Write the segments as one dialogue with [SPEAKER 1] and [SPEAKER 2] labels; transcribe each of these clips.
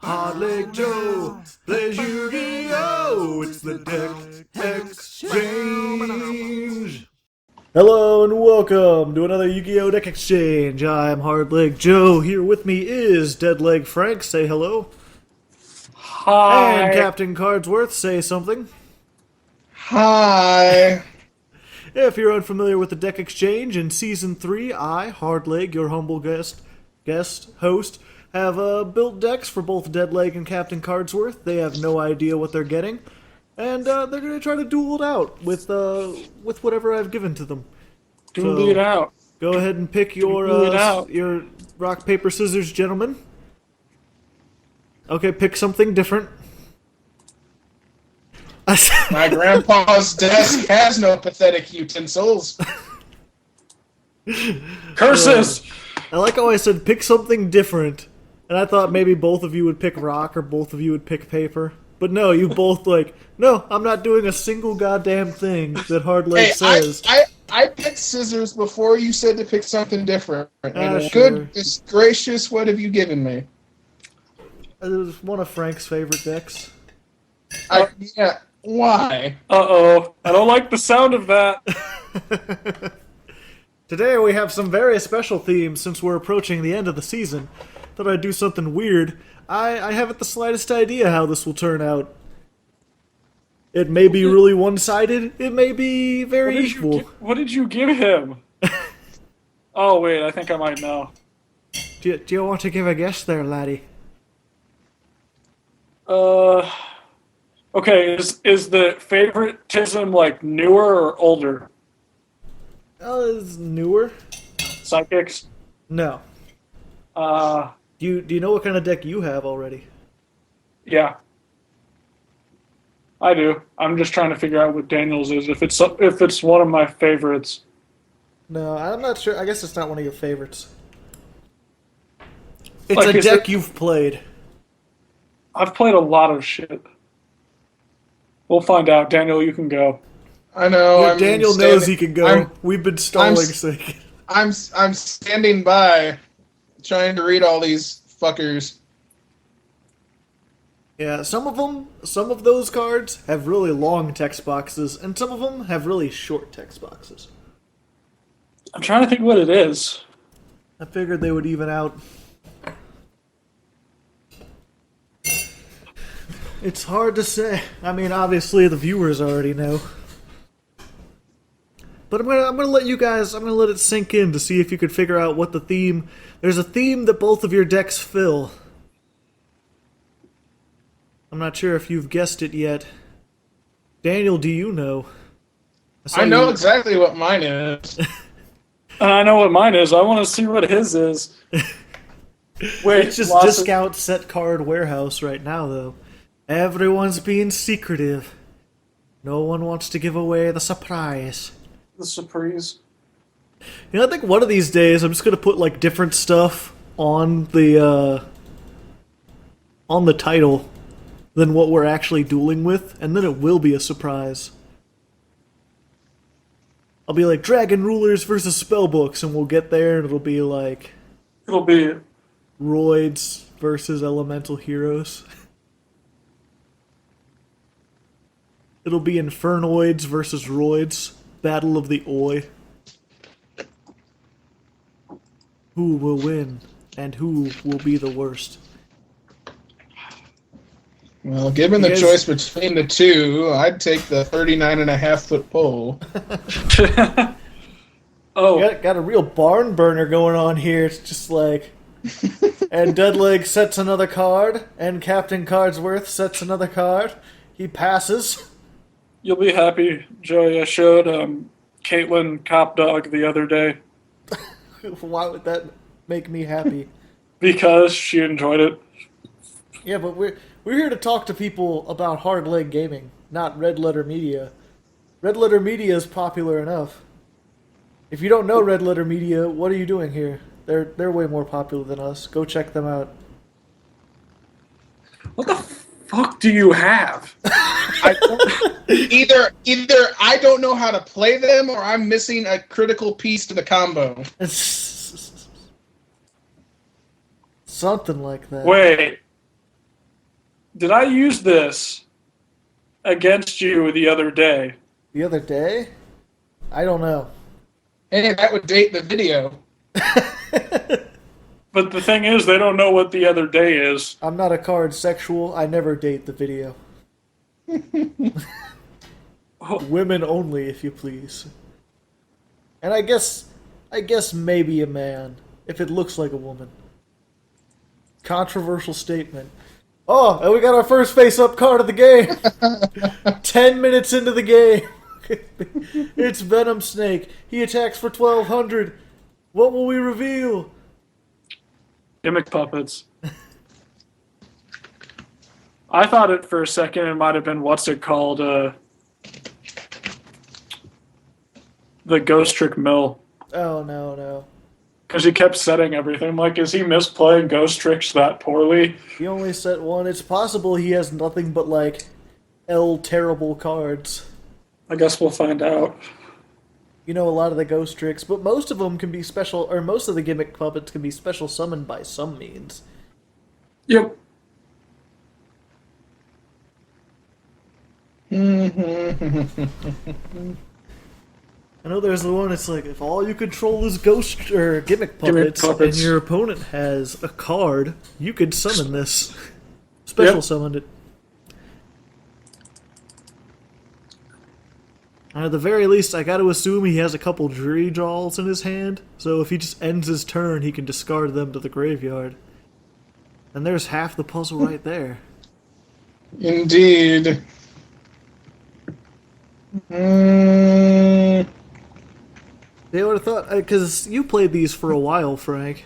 [SPEAKER 1] Hardleg Joe plays Yu-Gi-Oh! It's the Deck Exchange! Hello and welcome to another Yu-Gi-Oh! Deck Exchange. I'm Hardleg Joe. Here with me is Deadleg Frank. Say hello.
[SPEAKER 2] Hi.
[SPEAKER 1] And Captain Cardsworth. Say something.
[SPEAKER 3] Hi.
[SPEAKER 1] If you're unfamiliar with the Deck Exchange, in Season 3, I, Hardleg, your humble host, have built decks for both Deadleg and Captain Cardsworth. They have no idea what they're getting, and they're going to try to duel it out with whatever I've given to them.
[SPEAKER 2] Duel it out.
[SPEAKER 1] Go ahead and pick your rock, paper, scissors, gentlemen. Okay, pick something different.
[SPEAKER 3] My grandpa's desk has no pathetic utensils.
[SPEAKER 2] Curses!
[SPEAKER 1] I like how I said pick something different, and I thought maybe both of you would pick rock or both of you would pick paper. But no, you both no, I'm not doing a single goddamn thing that Hardleg says.
[SPEAKER 3] I picked scissors before you said to pick something different. And
[SPEAKER 1] sure.
[SPEAKER 3] Goodness gracious, what have you given me?
[SPEAKER 1] It was one of Frank's favorite decks.
[SPEAKER 3] Yeah, why?
[SPEAKER 2] Uh-oh. I don't like the sound of that.
[SPEAKER 1] Today we have some very special themes since we're approaching the end of the season. Thought I'd do something weird. I haven't the slightest idea how this will turn out. It may be really one-sided. It may be very equal.
[SPEAKER 2] What did you give him? Oh, wait, I think I might know.
[SPEAKER 1] Do you want to give a guess there, laddie?
[SPEAKER 2] Okay, is the favoritism, like, newer or older?
[SPEAKER 1] It's newer.
[SPEAKER 2] Psychics?
[SPEAKER 1] No.
[SPEAKER 2] Uh,
[SPEAKER 1] Do you know what kind of deck you have already?
[SPEAKER 2] yeah. I do. I'm just trying to figure out what Daniel's is, if it's one of my favorites.
[SPEAKER 1] No, I'm not sure. I guess it's not one of your favorites. It's
[SPEAKER 2] Like,
[SPEAKER 1] a deck you've played.
[SPEAKER 2] I've played a lot of shit. We'll find out. Daniel, you can go.
[SPEAKER 3] I know.
[SPEAKER 1] Yeah, Daniel knows he can go. We've been stalling sick.
[SPEAKER 3] I'm standing by, trying to read all these fuckers.
[SPEAKER 1] Yeah, some of those cards have really long text boxes, and some of them have really short text boxes.
[SPEAKER 2] I'm trying to think what it is.
[SPEAKER 1] I figured they would even out. It's hard to say. I mean, obviously the viewers already know. But I'm gonna let you guys. I'm gonna let it sink in to see if you could figure out what the theme. There's a theme that both of your decks fill. I'm not sure if you've guessed it yet. Daniel, do you know?
[SPEAKER 3] I know exactly what mine is.
[SPEAKER 2] I know what mine is. I want to see what his is. Wait,
[SPEAKER 1] It's just discount set card warehouse right now, though. Everyone's being secretive. No one wants to give away the surprise.
[SPEAKER 2] The surprise.
[SPEAKER 1] You know, I think one of these days I'm just gonna put like different stuff on the title than what we're actually dueling with, and then it will be a surprise. I'll be like Dragon Rulers versus Spellbooks, and we'll get there, and it'll be like
[SPEAKER 2] It'll be
[SPEAKER 1] Roids versus Elemental Heroes. It'll be Infernoids versus Roids. Battle of the Oi. Who will win, and who will be the worst?
[SPEAKER 3] Well, given the choice between the two, I'd take the 39.5-foot pole.
[SPEAKER 2] oh,
[SPEAKER 1] Got a real barn burner going on here. It's just like... and Deadleg sets another card, and Captain Cardsworth sets another card. He passes.
[SPEAKER 2] you'll be happy, Joey. I showed Caitlin Cop Dog the other day
[SPEAKER 1] Why would that make me happy?
[SPEAKER 2] because she enjoyed it.
[SPEAKER 1] Yeah, but we're here to talk to people about Hardleg gaming, not Red Letter Media. Red Letter Media is popular enough. If you don't know Red Letter Media, what are you doing here? They're way more popular than us. Go check them out.
[SPEAKER 2] What the fuck do you have?
[SPEAKER 3] Either I don't know how to play them, or I'm missing a critical piece to the combo.
[SPEAKER 1] Something like that.
[SPEAKER 2] Wait. Did I use this against you the other day?
[SPEAKER 1] The other day? I don't know.
[SPEAKER 3] Hey, that would date the video.
[SPEAKER 2] But the thing is, they don't know what the other day is.
[SPEAKER 1] I'm not a card sexual. I never date the video. Women only, if you please. And I guess maybe a man, if it looks like a woman. Controversial statement. Oh, and we got our first face-up card of the game. 10 minutes into the game. It's Venom Snake. He attacks for 1,200. What will we reveal?
[SPEAKER 2] Gimmick puppets. I thought it for a second it might have been, what's it called? The Ghost Trick Mill.
[SPEAKER 1] Oh, no.
[SPEAKER 2] Because he kept setting everything. I'm like, is he misplaying Ghost Tricks that poorly?
[SPEAKER 1] He only set one. It's possible he has nothing but, like, terrible cards.
[SPEAKER 2] I guess we'll find out.
[SPEAKER 1] You know a lot of the ghost tricks, but most of them can be special, or most of the gimmick puppets can be special summoned by some means.
[SPEAKER 2] Yep.
[SPEAKER 1] I know there's the one, it's like, if all you control is ghost or gimmick puppets, and your opponent has a card, you could summon this. Special summoned it. At the very least, I gotta assume he has a couple jury draws in his hand, so if he just ends his turn, he can discard them to the graveyard. And there's half the puzzle right there.
[SPEAKER 3] Indeed.
[SPEAKER 1] They would have thought, because you played these for a while, Frank,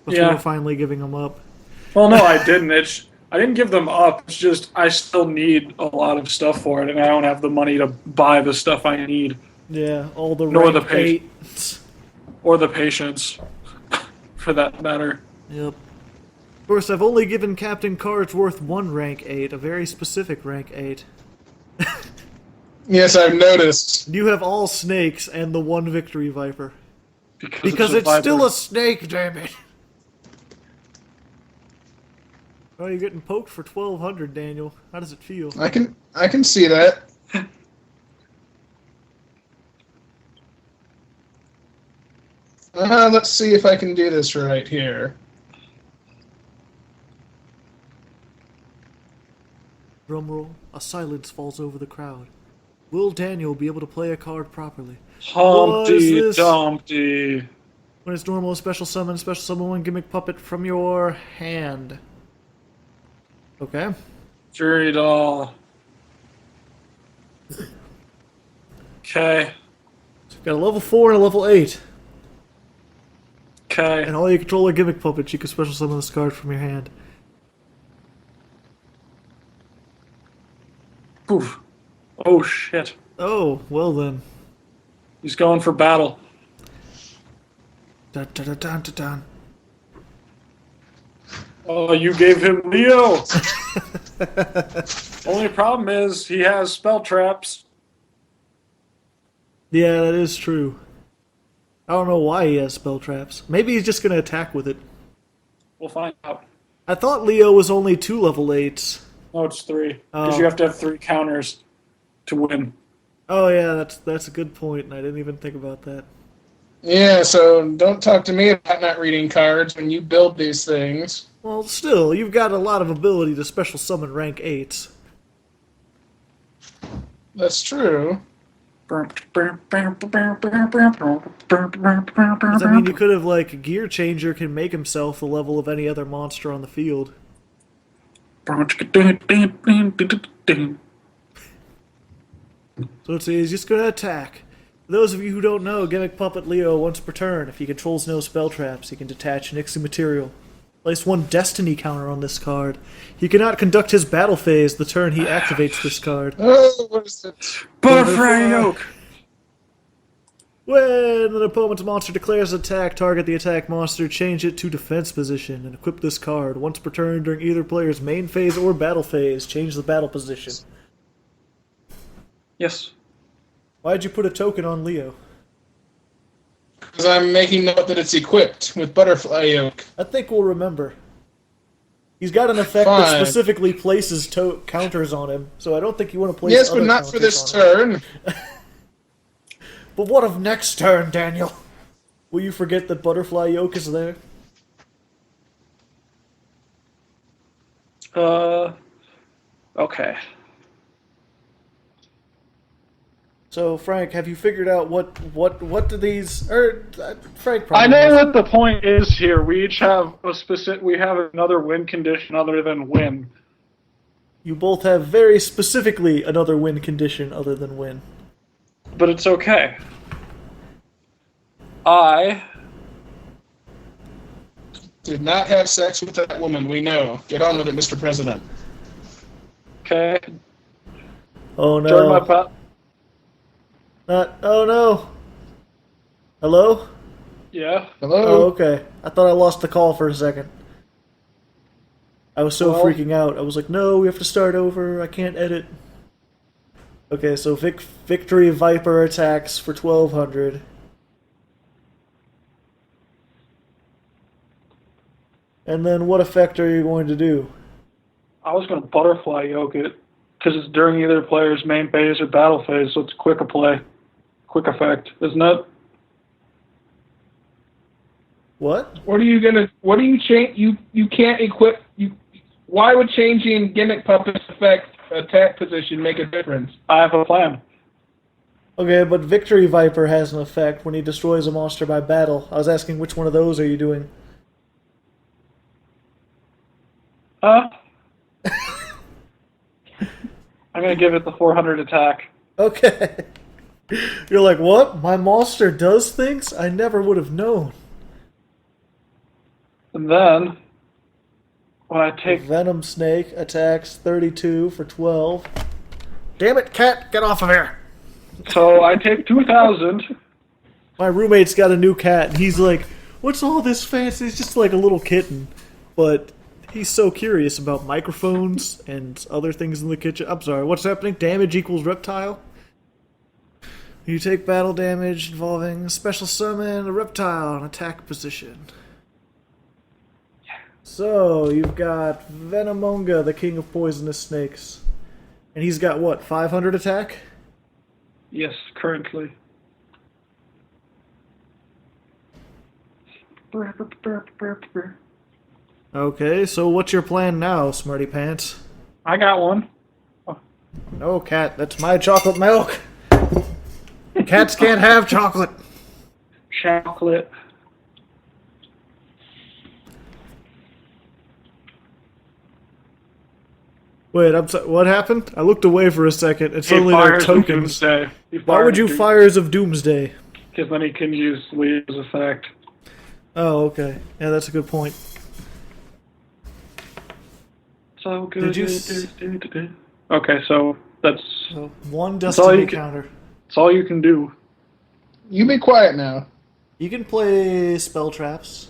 [SPEAKER 1] before finally giving them up.
[SPEAKER 2] Well, no, I didn't. I didn't give them up. It's just I still need a lot of stuff for it, and I don't have the money to buy the stuff I need.
[SPEAKER 1] Yeah, all the
[SPEAKER 2] Nor the
[SPEAKER 1] rank 8s.
[SPEAKER 2] Or the patience, for that matter.
[SPEAKER 1] Yep. Of course, I've only given Captain Cardsworth one rank 8, a very specific rank 8.
[SPEAKER 3] Yes, I've noticed.
[SPEAKER 1] You have all snakes and the one Victory Viper.
[SPEAKER 2] Because
[SPEAKER 1] it's still a snake, damn it! Oh, you're getting poked for 1,200, Daniel. How does it feel?
[SPEAKER 3] I can see that. Let's see if I can do this right here.
[SPEAKER 1] Drumroll, a silence falls over the crowd. Will Daniel be able to play a card properly?
[SPEAKER 2] Humpty Dumpty.
[SPEAKER 1] When it's normal, special summon one gimmick puppet from your hand. Okay.
[SPEAKER 2] Jury doll. Okay.
[SPEAKER 1] So you've got a level 4 and a level 8.
[SPEAKER 2] Okay.
[SPEAKER 1] And all you control are gimmick puppets. You can special summon this card from your hand.
[SPEAKER 2] Poof. Oh, shit.
[SPEAKER 1] Oh, well then.
[SPEAKER 2] He's going for battle.
[SPEAKER 1] Dun, dun, dun, dun, dun, dun.
[SPEAKER 2] Oh, you gave him Leo! Only problem is, he has spell traps.
[SPEAKER 1] Yeah, that is true. I don't know why he has spell traps. Maybe he's just going to attack with it.
[SPEAKER 2] We'll find out.
[SPEAKER 1] I thought Leo was only 2 level 8s.
[SPEAKER 2] No, it's 3. Because
[SPEAKER 1] Oh.
[SPEAKER 2] you have to have 3 counters to win.
[SPEAKER 1] Oh yeah, that's a good point, and I didn't even think about that.
[SPEAKER 3] Yeah, so don't talk to me about not reading cards when you build these things.
[SPEAKER 1] Well, still, you've got a lot of ability to special summon rank 8s.
[SPEAKER 3] That's true.
[SPEAKER 1] 'Cause, I mean, you could have, like, Gear Changer can make himself the level of any other monster on the field. So let's see, he's just going to attack. For those of you who don't know, Gimmick Puppet Leo, once per turn, if he controls no spell traps, he can detach Nixie material. Place 1 Destiny counter on this card. He cannot conduct his battle phase the turn he activates this card.
[SPEAKER 3] Oh, what is it?
[SPEAKER 2] Butterfly Yoke!
[SPEAKER 1] When an opponent's monster declares attack, target the attack monster, change it to defense position, and equip this card. Once per turn during either player's main phase or battle phase, change the battle position.
[SPEAKER 2] Yes.
[SPEAKER 1] Why'd you put a token on Leo?
[SPEAKER 3] Because I'm making note that it's equipped with Butterfly Yoke.
[SPEAKER 1] I think we'll remember. He's got an effect that
[SPEAKER 3] Fine.
[SPEAKER 1] specifically places counters on him, so I don't think you want to place.
[SPEAKER 3] Yes,
[SPEAKER 1] other
[SPEAKER 3] but not for
[SPEAKER 1] counters
[SPEAKER 3] this
[SPEAKER 1] on him.
[SPEAKER 3] turn.
[SPEAKER 1] But what of next turn, Daniel? Will you forget that Butterfly Yoke is there?
[SPEAKER 2] Okay.
[SPEAKER 1] So, Frank, have you figured out what do these? Frank
[SPEAKER 2] I
[SPEAKER 1] probably
[SPEAKER 2] know
[SPEAKER 1] knows.
[SPEAKER 2] what the point is here. We each have a specific. We have another win condition other than win.
[SPEAKER 1] You both have very specifically another win condition other than win.
[SPEAKER 2] But it's okay. I
[SPEAKER 3] Did not have sex with that woman, we know. Get on with it, Mr. President.
[SPEAKER 2] okay.
[SPEAKER 1] Oh no!
[SPEAKER 2] Join my pet.
[SPEAKER 1] Oh no! Hello?
[SPEAKER 2] Yeah.
[SPEAKER 3] Hello?
[SPEAKER 1] Oh, okay. I thought I lost the call for a second. I was so
[SPEAKER 2] Well-
[SPEAKER 1] freaking out. I was like, no, we have to start over. I can't edit. Okay, so Victory Viper attacks for 1200. And then what effect are you going to do?
[SPEAKER 2] I was going to butterfly yoke it because it's during either player's main phase or battle phase, so it's quick effect, isn't it?
[SPEAKER 1] What?
[SPEAKER 3] What are you change? You can't equip. Why would changing Gimmick Puppet's effect attack position make a difference?
[SPEAKER 2] I have a plan.
[SPEAKER 1] Okay, but Victory Viper has an effect when he destroys a monster by battle. I was asking which one of those are you doing?
[SPEAKER 2] I'm going to give it the 400 attack.
[SPEAKER 1] Okay. You're like, what? My monster does things? I never would have known.
[SPEAKER 2] And then, when I take...
[SPEAKER 1] Venom Snake attacks 32 for 12. Damn it, cat! Get off of here!
[SPEAKER 2] So I take 2,000.
[SPEAKER 1] My roommate's got a new cat, and he's like, what's all this fancy? It's just like a little kitten. But he's so curious about microphones and other things in the kitchen. I'm sorry, what's happening? Damage equals reptile? You take battle damage involving a special summon, a reptile, and attack position. So, you've got Venomonga, the king of poisonous snakes. And he's got what, 500 attack?
[SPEAKER 2] Yes, currently.
[SPEAKER 1] Okay, so what's your plan now, Smarty Pants?
[SPEAKER 2] I got one.
[SPEAKER 1] No, cat, that's my chocolate milk. Cats can't have chocolate.
[SPEAKER 2] Chocolate.
[SPEAKER 1] Wait, I'm sorry, what happened? I looked away for a second, and suddenly there are
[SPEAKER 2] Fires of
[SPEAKER 1] tokens.
[SPEAKER 2] Doomsday.
[SPEAKER 1] Why would you Fires of Doomsday?
[SPEAKER 2] Because then he can use Leo's effect.
[SPEAKER 1] Oh, okay. Yeah, that's a good point.
[SPEAKER 2] So good.
[SPEAKER 1] Did you
[SPEAKER 2] Okay, so that's
[SPEAKER 1] So, one
[SPEAKER 2] all
[SPEAKER 1] Destiny
[SPEAKER 2] you can-
[SPEAKER 1] counter.
[SPEAKER 2] that's all you can do.
[SPEAKER 3] You be quiet now.
[SPEAKER 1] You can play spell traps.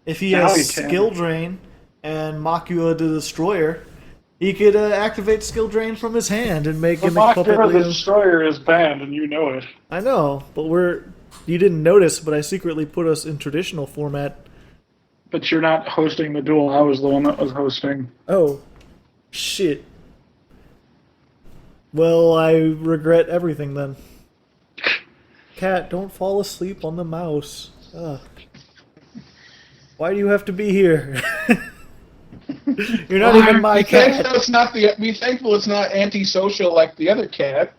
[SPEAKER 1] If he
[SPEAKER 2] Now
[SPEAKER 1] has
[SPEAKER 2] you can.
[SPEAKER 1] skill drain and Makua the Destroyer, he could activate skill drain from his hand and make
[SPEAKER 2] The
[SPEAKER 1] him a puppet
[SPEAKER 2] Monster the
[SPEAKER 1] Leo.
[SPEAKER 2] Destroyer is banned, and you know it.
[SPEAKER 1] I know, but you didn't notice, but I secretly put us in traditional format.
[SPEAKER 2] But you're not hosting the duel. I was the one that was hosting.
[SPEAKER 1] Oh, shit. Well, I regret everything then. Cat, don't fall asleep on the mouse. Ugh. Why do you have to be here? You're not even my
[SPEAKER 3] Be
[SPEAKER 1] cat.
[SPEAKER 3] be thankful it's not antisocial like the other cat.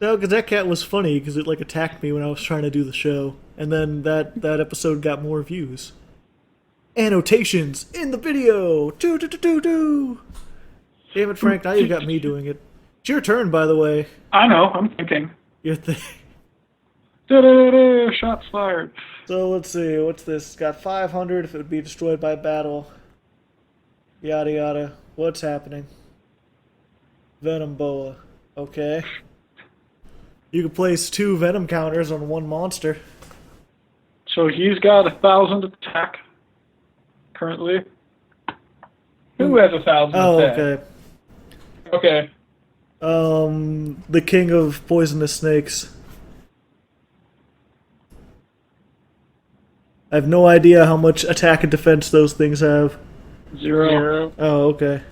[SPEAKER 1] No, because that cat was funny because it like attacked me when I was trying to do the show, and then that episode got more views. Annotations in the video. Do. Damn it, Frank! Now you got me doing it. It's your turn, by the way.
[SPEAKER 2] I know. I'm thinking.
[SPEAKER 1] Your thing.
[SPEAKER 2] Da-da-da-da, shots fired.
[SPEAKER 1] So let's see. What's this? It's got 500 if it would be destroyed by battle. Yada yada. What's happening? Venom Boa. Okay. You can place 2 Venom counters on one monster.
[SPEAKER 2] So he's got 1,000 attack currently.
[SPEAKER 3] Who has 1,000
[SPEAKER 1] Oh,
[SPEAKER 3] attack?
[SPEAKER 1] okay.
[SPEAKER 3] Okay.
[SPEAKER 1] The king of poisonous snakes. I have no idea how much attack and defense those things have.
[SPEAKER 2] Zero.
[SPEAKER 1] Oh, okay.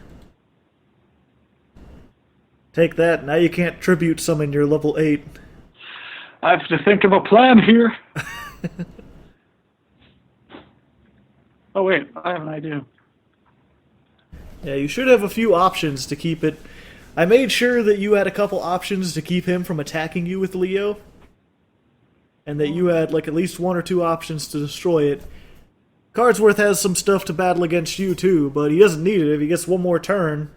[SPEAKER 1] Take that. Now you can't tribute summon your level 8.
[SPEAKER 2] I have to think of a plan here. Oh wait, I have an idea.
[SPEAKER 1] Yeah, you should have a few options to keep it. I made sure that you had a couple options to keep him from attacking you with Leo. And that you had like at least 1 or 2 options to destroy it. Cardsworth has some stuff to battle against you too, but he doesn't need it. If he gets one more turn,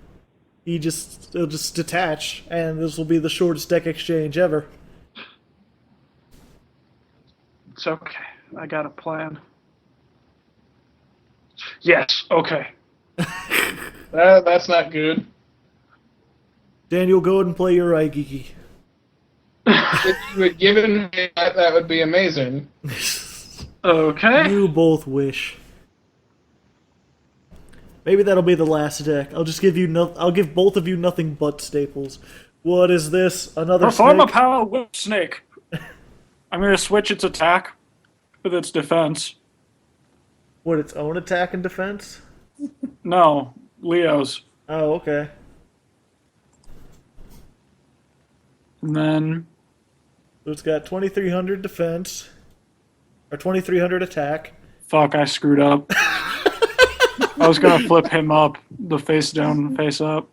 [SPEAKER 1] he'll just detach, and this will be the shortest deck exchange ever.
[SPEAKER 2] It's okay. I got a plan. Yes, okay.
[SPEAKER 3] That's not good.
[SPEAKER 1] Daniel, go ahead and play your Aigiki.
[SPEAKER 3] If you had given me that would be amazing.
[SPEAKER 2] Okay.
[SPEAKER 1] You both wish. Maybe that'll be the last deck. I'll just give you I'll give both of you nothing but staples. What is this? Another
[SPEAKER 2] Perform
[SPEAKER 1] snake?
[SPEAKER 2] a power whip snake. I'm going to switch its attack with its defense.
[SPEAKER 1] What, its own attack and defense?
[SPEAKER 2] No, Leo's.
[SPEAKER 1] Oh, okay.
[SPEAKER 2] And then
[SPEAKER 1] So it's got 2300 defense. Or 2300 attack.
[SPEAKER 2] fuck, I screwed up. I was going to flip him up, the face down, face up.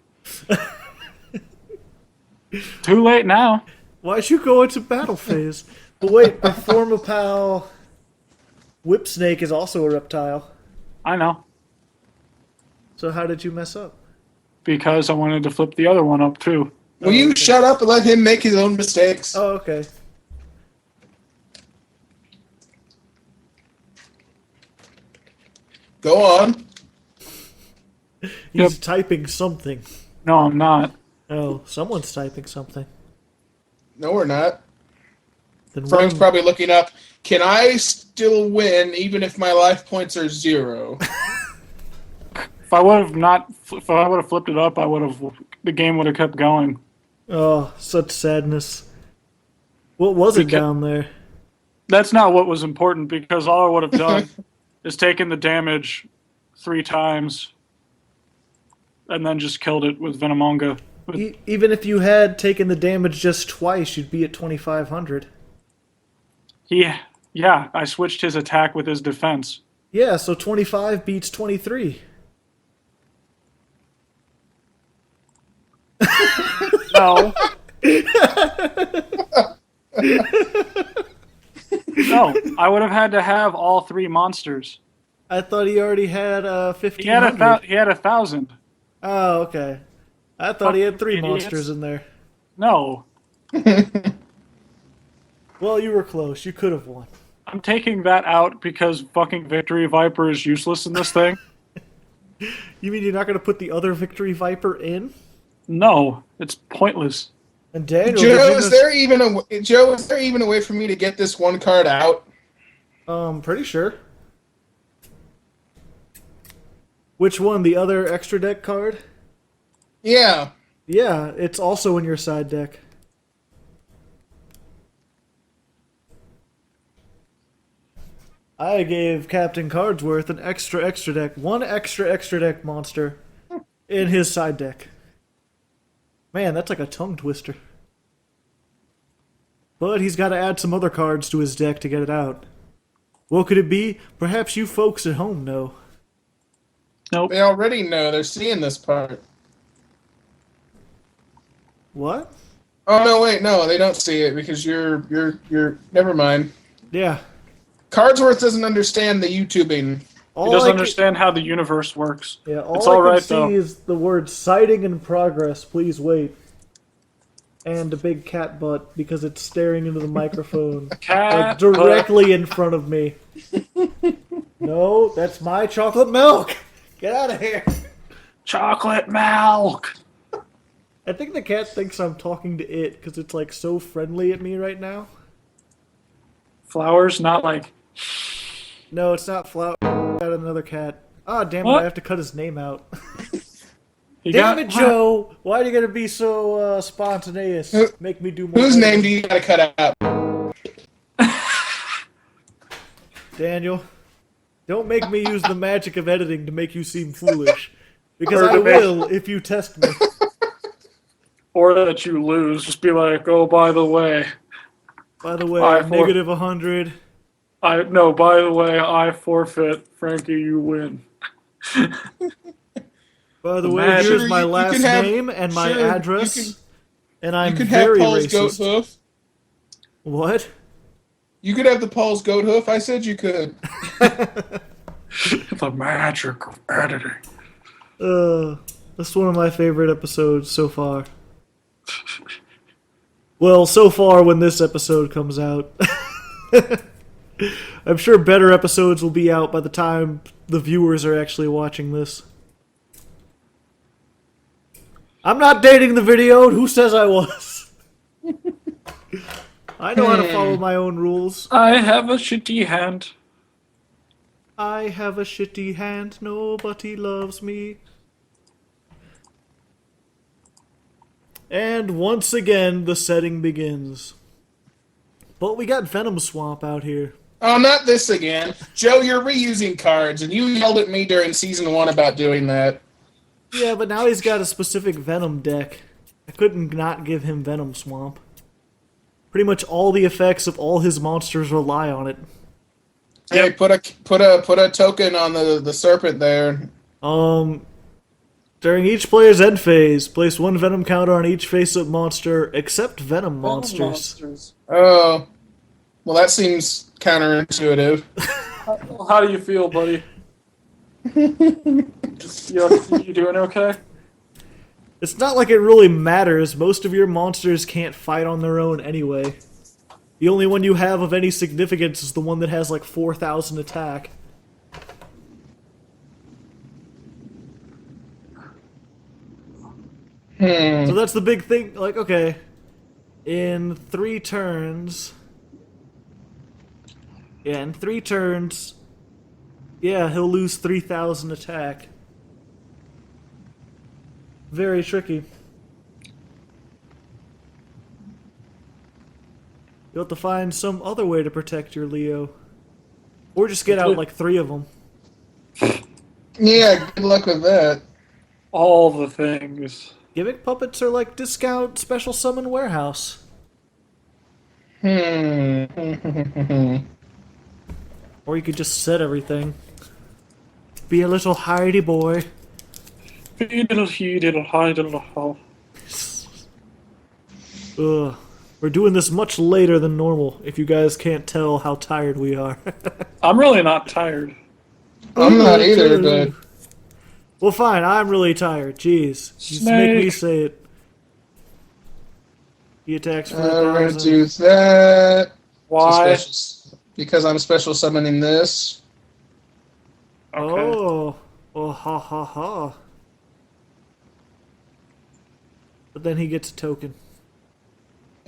[SPEAKER 2] Too late now.
[SPEAKER 1] Why'd you go into battle phase? But wait, perform a pal. Whip snake is also a reptile.
[SPEAKER 2] I know.
[SPEAKER 1] So how did you mess up?
[SPEAKER 2] Because I wanted to flip the other one up too.
[SPEAKER 3] Will you shut up and let him make his own mistakes?
[SPEAKER 1] Oh, okay.
[SPEAKER 3] Go on.
[SPEAKER 1] He's typing something.
[SPEAKER 2] No, I'm not.
[SPEAKER 1] Oh, someone's typing something.
[SPEAKER 3] No, we're not.
[SPEAKER 1] Then
[SPEAKER 3] Frank's
[SPEAKER 1] run.
[SPEAKER 3] probably looking up, can I still win even if my life points are 0?
[SPEAKER 2] If I would have flipped it up, the game would have kept going.
[SPEAKER 1] Oh, such sadness. What was it down there?
[SPEAKER 2] That's not what was important because all I would have done is taken the damage 3 times and then just killed it with Venomonga.
[SPEAKER 1] Even if you had taken the damage just twice, you'd be at 2500.
[SPEAKER 2] Yeah, I switched his attack with his defense.
[SPEAKER 1] Yeah, so 25 beats 23.
[SPEAKER 2] No. No, I would have had to have all 3 monsters.
[SPEAKER 1] I thought he already had
[SPEAKER 2] He had
[SPEAKER 1] 1500.
[SPEAKER 2] he had 1,000.
[SPEAKER 1] Oh, okay. I thought he had 3
[SPEAKER 2] Idiots.
[SPEAKER 1] monsters in there.
[SPEAKER 2] No,
[SPEAKER 1] Well, you were close. You could have won.
[SPEAKER 2] I'm taking that out because fucking Victory Viper is useless in this thing.
[SPEAKER 1] You mean you're not going to put the other Victory Viper in?
[SPEAKER 2] No, it's pointless.
[SPEAKER 1] And Daniel,
[SPEAKER 3] Joe, is there even a way for me to get this one card out?
[SPEAKER 1] Pretty sure. Which one? The other extra deck card?
[SPEAKER 3] Yeah.
[SPEAKER 1] Yeah, it's also in your side deck. I gave Captain Cardsworth an extra deck, one extra deck monster in his side deck. Man, that's like a tongue twister. But he's got to add some other cards to his deck to get it out. What could it be? Perhaps you folks at home know.
[SPEAKER 2] Nope.
[SPEAKER 3] They already know. They're seeing this part.
[SPEAKER 1] What?
[SPEAKER 3] Oh, no, wait, no, they don't see it because you're, never mind.
[SPEAKER 1] Yeah.
[SPEAKER 3] Cardsworth doesn't understand the YouTubing.
[SPEAKER 2] He doesn't understand how the universe works.
[SPEAKER 1] Yeah,
[SPEAKER 2] It's
[SPEAKER 1] all
[SPEAKER 2] all
[SPEAKER 1] I
[SPEAKER 2] right,
[SPEAKER 1] can see
[SPEAKER 2] though.
[SPEAKER 1] is the word sighting in progress, please wait. And a big cat butt because it's staring into the microphone.
[SPEAKER 2] Cat
[SPEAKER 1] Directly in front of me. No, that's my chocolate milk! Get out of here!
[SPEAKER 2] chocolate milk.
[SPEAKER 1] I think the cat thinks I'm talking to it because it's like so friendly at me right now.
[SPEAKER 2] Flowers, not like.
[SPEAKER 1] No, it's not Flower. Got another cat. Ah, damn it!
[SPEAKER 2] What?
[SPEAKER 1] I have to cut his name out.
[SPEAKER 2] You
[SPEAKER 1] Damn it, Joe! Why are you gonna be so spontaneous? Make me do more.
[SPEAKER 3] Whose name
[SPEAKER 1] editing.
[SPEAKER 3] do you gotta cut out?
[SPEAKER 1] Daniel. Don't make me use the magic of editing to make you seem foolish. Because
[SPEAKER 2] Or
[SPEAKER 1] I
[SPEAKER 2] to make-
[SPEAKER 1] will if you test me.
[SPEAKER 2] Or that you lose. Just be like, oh, by the way,
[SPEAKER 1] By the way,
[SPEAKER 2] I for-
[SPEAKER 1] negative 100.
[SPEAKER 2] by the way, I forfeit. Frankie, you win.
[SPEAKER 1] By the
[SPEAKER 2] The
[SPEAKER 1] way,
[SPEAKER 2] magic-
[SPEAKER 1] here's
[SPEAKER 4] Sure,
[SPEAKER 1] my
[SPEAKER 4] you
[SPEAKER 1] last
[SPEAKER 4] can have-
[SPEAKER 1] name and my
[SPEAKER 4] sure, you
[SPEAKER 1] address. And I'm
[SPEAKER 4] You could have
[SPEAKER 1] very
[SPEAKER 4] Paul's goat
[SPEAKER 1] racist.
[SPEAKER 4] hoof.
[SPEAKER 1] What?
[SPEAKER 4] You could have the Paul's goat hoof. I said you could.
[SPEAKER 2] The magic of editing.
[SPEAKER 1] That's one of my favorite episodes so far. Well, so far when this episode comes out. I'm sure better episodes will be out by the time the viewers are actually watching this. I'm not dating the video. Who says I was? I know how to follow my own rules.
[SPEAKER 2] I have a shitty hand.
[SPEAKER 1] I have a shitty hand. Nobody loves me. And once again, the setting begins. But we got Venom Swamp out here.
[SPEAKER 4] Oh, not this again. Joe, you're reusing cards, and you yelled at me during Season 1 about doing that.
[SPEAKER 1] Yeah, but now he's got a specific Venom deck. I couldn't not give him Venom Swamp. Pretty much all the effects of all his monsters rely on it.
[SPEAKER 4] Hey, put a token on the serpent there.
[SPEAKER 1] During each player's end phase, place one Venom counter on each face-up monster except Venom monsters.
[SPEAKER 4] Oh, well, that seems counterintuitive.
[SPEAKER 2] How do you feel, buddy? You doing okay?
[SPEAKER 1] It's not like it really matters. Most of your monsters can't fight on their own anyway. The only one you have of any significance is the one that has like 4,000 attack. So that's the big thing. Like, okay, in 3 turns. Yeah, in 3 turns. Yeah, he'll lose 3,000 attack. Very tricky. You'll have to find some other way to protect your Leo. Or just get out like 3 of them.
[SPEAKER 4] Yeah, good luck with that.
[SPEAKER 2] All the things.
[SPEAKER 1] Gimmick puppets are like discount special summon warehouse. Or you could just set everything. Be a little hidey boy.
[SPEAKER 2] Diddle he diddle hi diddle ho.
[SPEAKER 1] Ugh. We're doing this much later than normal, if you guys can't tell how tired we are.
[SPEAKER 2] I'm really not tired.
[SPEAKER 4] I'm not either, but
[SPEAKER 1] Well, fine, I'm really tired. Jeez. Just make me say it. He attacks for
[SPEAKER 4] I'm gonna
[SPEAKER 1] 1,000.
[SPEAKER 4] do that.
[SPEAKER 2] Why?
[SPEAKER 4] Because I'm special summoning this.
[SPEAKER 2] Okay.
[SPEAKER 1] Oh, ha ha ha. But then he gets a token.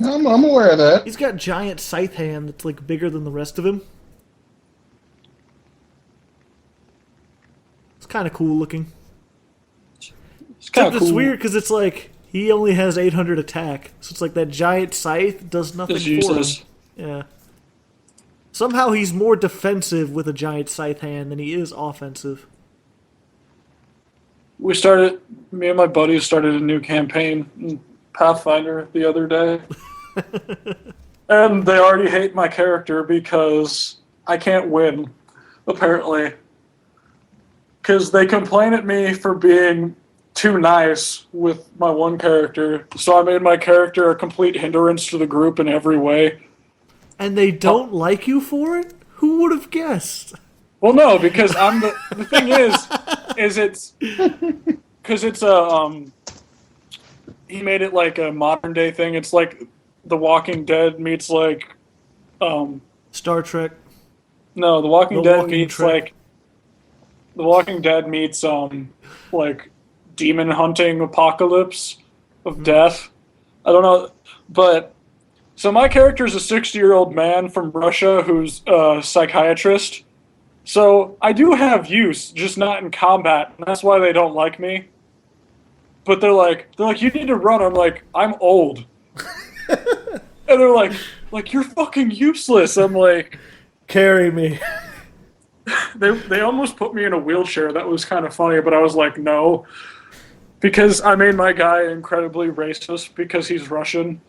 [SPEAKER 4] I'm aware of that.
[SPEAKER 1] He's got giant scythe hand that's like bigger than the rest of him. It's kind of cool looking.
[SPEAKER 2] It's kind
[SPEAKER 1] Except
[SPEAKER 2] of
[SPEAKER 1] it's
[SPEAKER 2] cool.
[SPEAKER 1] weird because it's like he only has 800 attack, so it's like that giant scythe does nothing
[SPEAKER 2] It's
[SPEAKER 1] for him.
[SPEAKER 2] useless.
[SPEAKER 1] Yeah. Somehow he's more defensive with a giant scythe hand than he is offensive.
[SPEAKER 2] Me and my buddies started a new campaign in Pathfinder the other day. And they already hate my character because I can't win, apparently. Because they complain at me for being too nice with my one character. So I made my character a complete hindrance to the group in every way.
[SPEAKER 1] And they don't like you for it? Who would have guessed?
[SPEAKER 2] Well, no, because I'm the thing is it's because it's a he made it like a modern day thing. It's like The Walking Dead meets like
[SPEAKER 1] Star Trek.
[SPEAKER 2] no, The Walking
[SPEAKER 1] The
[SPEAKER 2] Dead
[SPEAKER 1] Walking
[SPEAKER 2] meets
[SPEAKER 1] Trek.
[SPEAKER 2] like The Walking Dead meets like demon hunting apocalypse of death. I don't know, but so my character is a 60-year-old man from Russia who's a psychiatrist. So I do have use, just not in combat, and that's why they don't like me. But they're like, you need to run. I'm like, I'm old. And they're like, you're fucking useless. I'm like,
[SPEAKER 1] Carry me.
[SPEAKER 2] they almost put me in a wheelchair. That was kind of funny, but I was like, no, because I made my guy incredibly racist because he's Russian.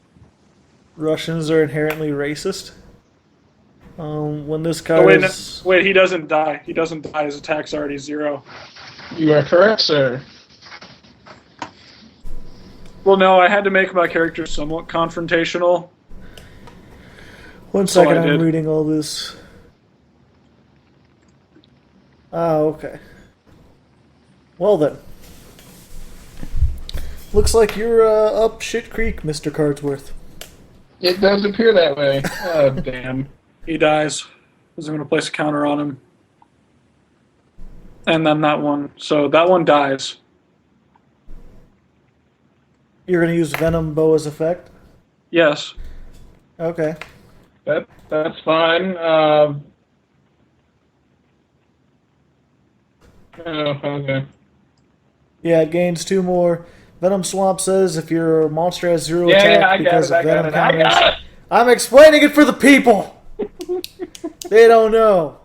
[SPEAKER 1] Russians are inherently racist. When this
[SPEAKER 2] Oh,
[SPEAKER 1] card
[SPEAKER 2] wait, no,
[SPEAKER 1] is...
[SPEAKER 2] wait, he doesn't die. He doesn't die. His attack's already 0.
[SPEAKER 3] You are correct, sir.
[SPEAKER 2] Well, no, I had to make my character somewhat confrontational.
[SPEAKER 1] One
[SPEAKER 2] So
[SPEAKER 1] second,
[SPEAKER 2] I
[SPEAKER 1] I'm
[SPEAKER 2] did.
[SPEAKER 1] reading all this. Ah, okay. Well then. Looks like you're up shit creek, Mr. Cardsworth.
[SPEAKER 3] It does appear that way. Oh, damn.
[SPEAKER 2] He dies. Because I'm going to place a counter on him. And then that one. So that one dies.
[SPEAKER 1] You're gonna use Venom Boa's effect?
[SPEAKER 2] Yes.
[SPEAKER 1] Okay.
[SPEAKER 3] That's fine. Oh, okay.
[SPEAKER 1] Yeah, it gains 2 more. Venom Swamp says if your monster has 0
[SPEAKER 3] Yeah,
[SPEAKER 1] attack
[SPEAKER 3] I got
[SPEAKER 1] because
[SPEAKER 3] it, I
[SPEAKER 1] of
[SPEAKER 3] got
[SPEAKER 1] Venom
[SPEAKER 3] it, I
[SPEAKER 1] counters.
[SPEAKER 3] got it!
[SPEAKER 1] I'm explaining it for the people! They don't know.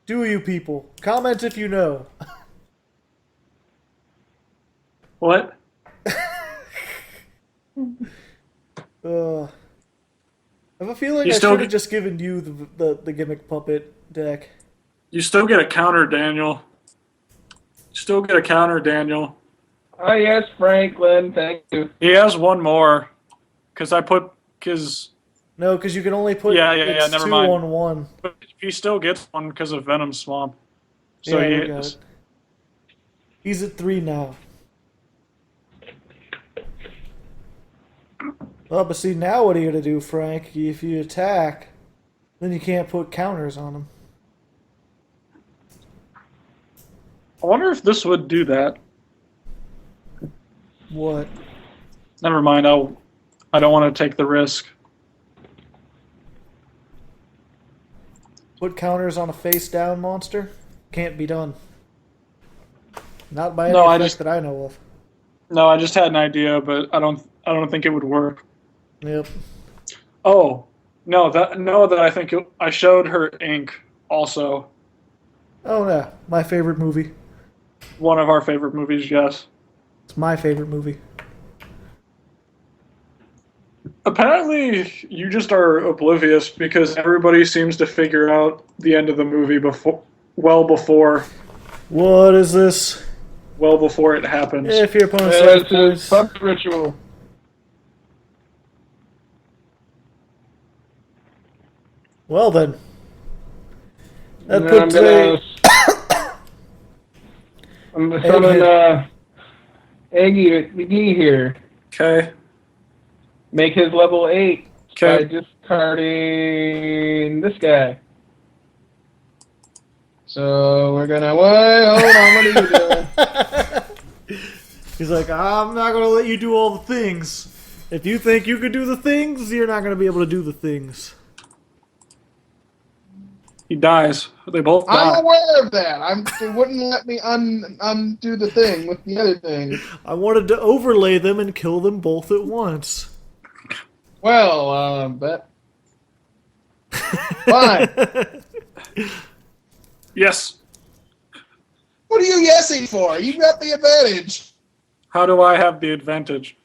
[SPEAKER 1] Do you people? Comment if you know.
[SPEAKER 2] What?
[SPEAKER 1] I have a feeling
[SPEAKER 2] You
[SPEAKER 1] I
[SPEAKER 2] still
[SPEAKER 1] should have
[SPEAKER 2] get-
[SPEAKER 1] just given you the gimmick puppet deck.
[SPEAKER 2] You still get a counter, Daniel. Still get a counter, Daniel.
[SPEAKER 3] Oh, yes, Franklin, thank you.
[SPEAKER 2] He has one more. Because I put... Because...
[SPEAKER 1] No, because you can only put it's
[SPEAKER 2] never
[SPEAKER 1] 2
[SPEAKER 2] mind.
[SPEAKER 1] on 1.
[SPEAKER 2] But he still gets one because of Venom Swamp. So
[SPEAKER 1] Yeah,
[SPEAKER 2] he
[SPEAKER 1] we got it. He's at 3 now. Well, but see, now what are you going to do, Frank? If you attack, then you can't put counters on him.
[SPEAKER 2] I wonder if this would do that.
[SPEAKER 1] What?
[SPEAKER 2] Never mind. I don't want to take the risk.
[SPEAKER 1] Put counters on a face-down monster? Can't be done. Not by any
[SPEAKER 2] No, I
[SPEAKER 1] effect
[SPEAKER 2] just-
[SPEAKER 1] that I know of.
[SPEAKER 2] No, I just had an idea, but I don't think it would work.
[SPEAKER 1] Yep.
[SPEAKER 2] Oh, no, that I think I showed her ink also.
[SPEAKER 1] Oh, yeah. My favorite movie.
[SPEAKER 2] One of our favorite movies, yes.
[SPEAKER 1] It's my favorite movie.
[SPEAKER 2] Apparently, you just are oblivious because everybody seems to figure out the end of the movie well before
[SPEAKER 1] What is this?
[SPEAKER 2] it happens.
[SPEAKER 1] If your opponent
[SPEAKER 3] It's
[SPEAKER 1] starts
[SPEAKER 3] a
[SPEAKER 1] points...
[SPEAKER 3] puppet ritual.
[SPEAKER 1] Well then. That
[SPEAKER 3] And
[SPEAKER 1] puts
[SPEAKER 3] I'm gonna summon
[SPEAKER 1] Egghead.
[SPEAKER 3] Eggy McGee here.
[SPEAKER 2] Okay.
[SPEAKER 3] Make his level 8 by
[SPEAKER 2] Okay.
[SPEAKER 3] discarding this guy. So we're gonna wait. Hold on, what are you doing?
[SPEAKER 1] He's like, I'm not going to let you do all the things. If you think you could do the things, you're not going to be able to do the things.
[SPEAKER 2] He dies. They both die.
[SPEAKER 4] I'm aware of that. They wouldn't let me undo the thing with the other thing.
[SPEAKER 1] I wanted to overlay them and kill them both at once.
[SPEAKER 4] Well, that. Fine.
[SPEAKER 2] Yes.
[SPEAKER 4] What are you yesing for? You got the advantage.
[SPEAKER 2] How do I have the advantage?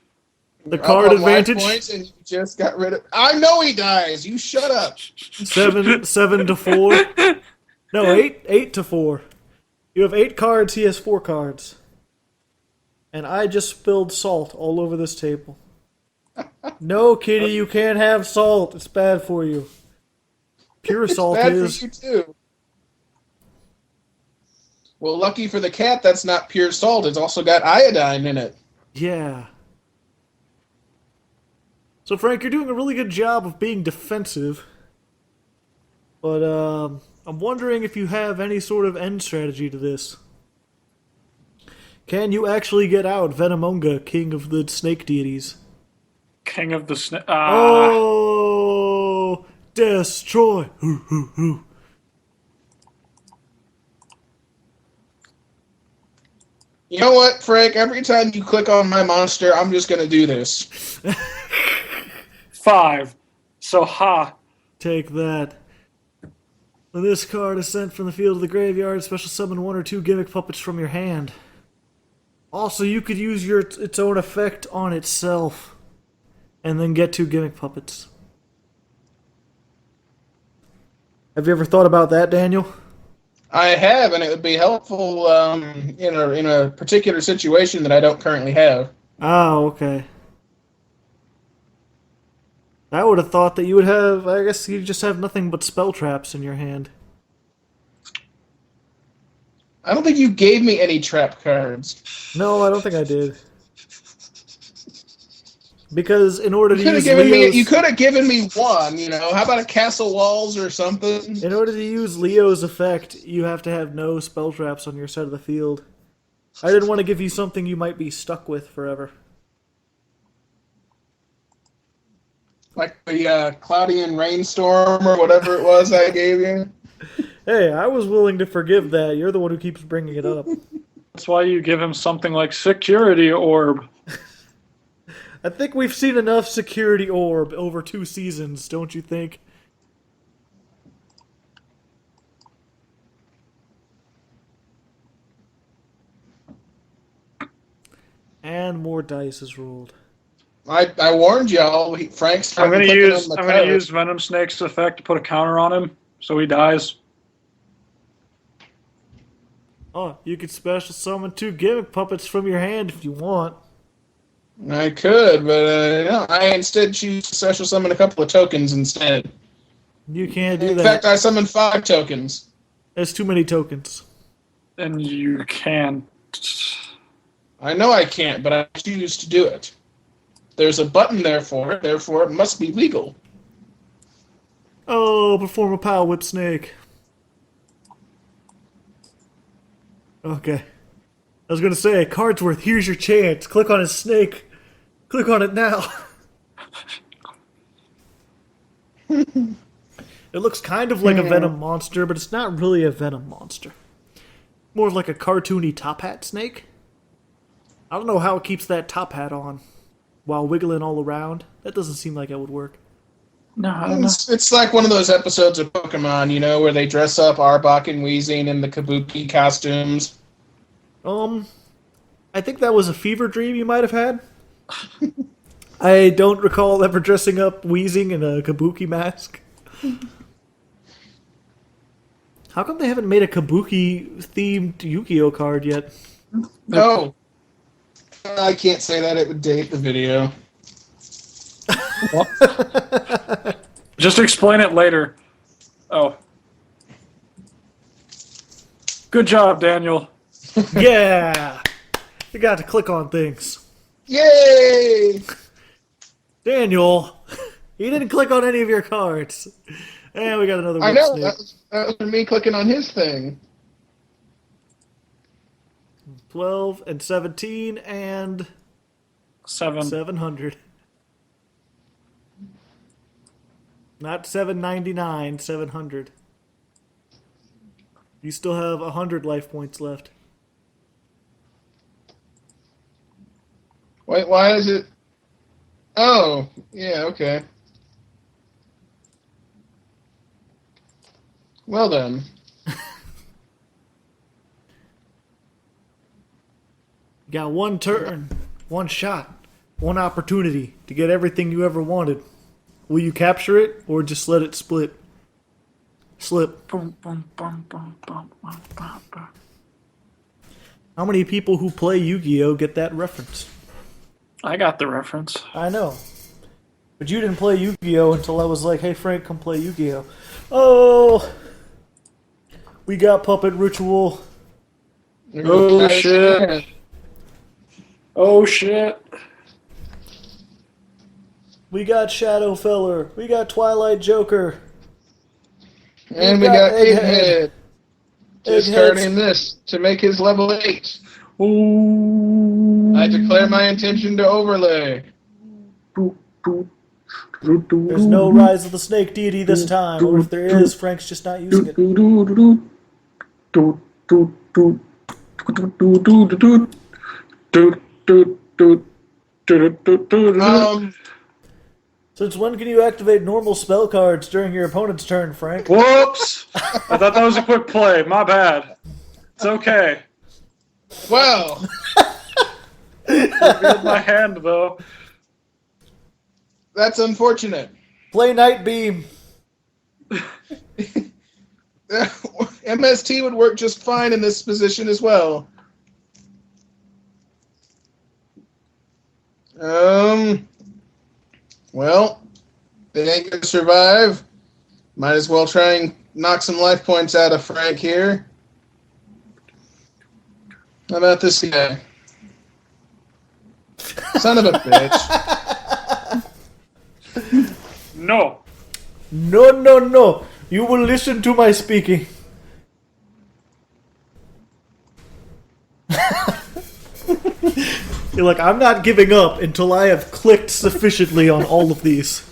[SPEAKER 1] The
[SPEAKER 4] You're
[SPEAKER 1] card
[SPEAKER 4] up on life
[SPEAKER 1] advantage,
[SPEAKER 4] points and you just got rid of. I know he dies. You shut up.
[SPEAKER 1] 7 to 4. No, 8 to 4. You have 8 cards, he has 4 cards. And I just spilled salt all over this table. No, kitty, you can't have salt. It's bad for you. Pure salt
[SPEAKER 4] Bad
[SPEAKER 1] is.
[SPEAKER 4] for you too. Well, lucky for the cat, that's not pure salt. It's also got iodine in it.
[SPEAKER 1] Yeah. So, Frank, you're doing a really good job of being defensive. But, I'm wondering if you have any sort of end strategy to this. Can you actually get out Venomonga, king of the snake deities?
[SPEAKER 2] King of the Snake.
[SPEAKER 1] Oh! Destroy! Hoo, hoo, hoo.
[SPEAKER 4] You know what, Frank? Every time you click on my monster, I'm just going to do this.
[SPEAKER 2] 5. So, ha.
[SPEAKER 1] Take that. When this card is sent from the field to the graveyard, special summon 1 or 2 gimmick puppets from your hand. Also, you could use its own effect on itself, and then get 2 gimmick puppets. Have you ever thought about that, Daniel?
[SPEAKER 4] I have, and it would be helpful in a particular situation that I don't currently have.
[SPEAKER 1] Oh, okay. I would have thought that you would have, I guess you just have nothing but spell traps in your hand.
[SPEAKER 4] I don't think you gave me any trap cards.
[SPEAKER 1] No, I don't think I did. Because in order to
[SPEAKER 4] You
[SPEAKER 1] use
[SPEAKER 4] could have given me one, How about a castle walls or something?
[SPEAKER 1] In order to use Leo's effect, you have to have no spell traps on your side of the field. I didn't want to give you something you might be stuck with forever.
[SPEAKER 4] Like the Cloudian Rainstorm or whatever it was I gave you.
[SPEAKER 1] Hey, I was willing to forgive that. You're the one who keeps bringing it up.
[SPEAKER 2] That's why you give him something like Security Orb.
[SPEAKER 1] I think we've seen enough Security Orb over 2 seasons, don't you think? And more dice is rolled.
[SPEAKER 4] I warned y'all. Frank's.
[SPEAKER 2] I'm gonna use Venom Snake's effect to put a counter on him, so he dies.
[SPEAKER 1] Oh, you could special summon 2 gimmick puppets from your hand if you want.
[SPEAKER 4] I could, but I instead choose to special summon a couple of tokens instead.
[SPEAKER 1] You can't do that.
[SPEAKER 4] In fact, I summoned 5 tokens.
[SPEAKER 1] There's too many tokens.
[SPEAKER 2] And you can't.
[SPEAKER 4] I know I can't, but I choose to do it. There's a button there for it, therefore it must be legal.
[SPEAKER 1] Oh, perform a power whip snake. Okay. I was gonna say, Cardsworth, here's your chance. Click on his snake. Click on it now. It looks kind of like a Venom monster, but it's not really a Venom monster. More like a cartoony top hat snake. I don't know how it keeps that top hat on while wiggling all around. That doesn't seem like it would work.
[SPEAKER 2] No, I don't know.
[SPEAKER 4] It's like one of those episodes of Pokemon, where they dress up Arbok and Weezing in the kabuki costumes.
[SPEAKER 1] I think that was a fever dream you might have had. I don't recall ever dressing up Weezing in a kabuki mask. How come they haven't made a kabuki-themed Yu-Gi-Oh card yet?
[SPEAKER 4] No. I can't say that. It would date the video.
[SPEAKER 2] Just explain it later. Oh. Good job, Daniel.
[SPEAKER 1] Yeah! You got to click on things.
[SPEAKER 4] Yay!
[SPEAKER 1] Daniel, you didn't click on any of your cards. And we got another
[SPEAKER 4] I
[SPEAKER 1] whip
[SPEAKER 4] know.
[SPEAKER 1] snake.
[SPEAKER 4] That was me clicking on his thing.
[SPEAKER 1] 12 and 17 and 700. Not 799, 700. You still have 100 life points left.
[SPEAKER 4] Wait, why is it? Oh, yeah, okay. Well then.
[SPEAKER 1] You got one turn, one shot, one opportunity to get everything you ever wanted. Will you capture it or just let it slip? How many people who play Yu-Gi-Oh get that reference?
[SPEAKER 2] I got the reference.
[SPEAKER 1] I know. But you didn't play Yu-Gi-Oh until I was like, hey Frank, come play Yu-Gi-Oh. Oh! We got Puppet Ritual.
[SPEAKER 2] Oh shit. Oh shit.
[SPEAKER 1] We got Shadow Feller. We got Twilight Joker.
[SPEAKER 4] And we got Egghead. Discarding this to make his level 8.
[SPEAKER 2] Ooh.
[SPEAKER 4] I declare my intention to overlay.
[SPEAKER 1] There's no Rise of the Snake Deity this time, or if there is, Frank's just not using it. Since when can you activate normal spell cards during your opponent's turn, Frank?
[SPEAKER 2] Whoops. I thought that was a quick play. My bad. It's okay.
[SPEAKER 4] Well,
[SPEAKER 2] Revealed my hand, though.
[SPEAKER 4] that's unfortunate.
[SPEAKER 1] Play Night Beam.
[SPEAKER 4] MST would work just fine in this position as well. Well, they ain't gonna survive. Might as well try and knock some life points out of Frank here. How about this guy? Son of a bitch.
[SPEAKER 2] No.
[SPEAKER 1] No, no, no. You will listen to my speaking. You're like, I'm not giving up until I have clicked sufficiently on all of these.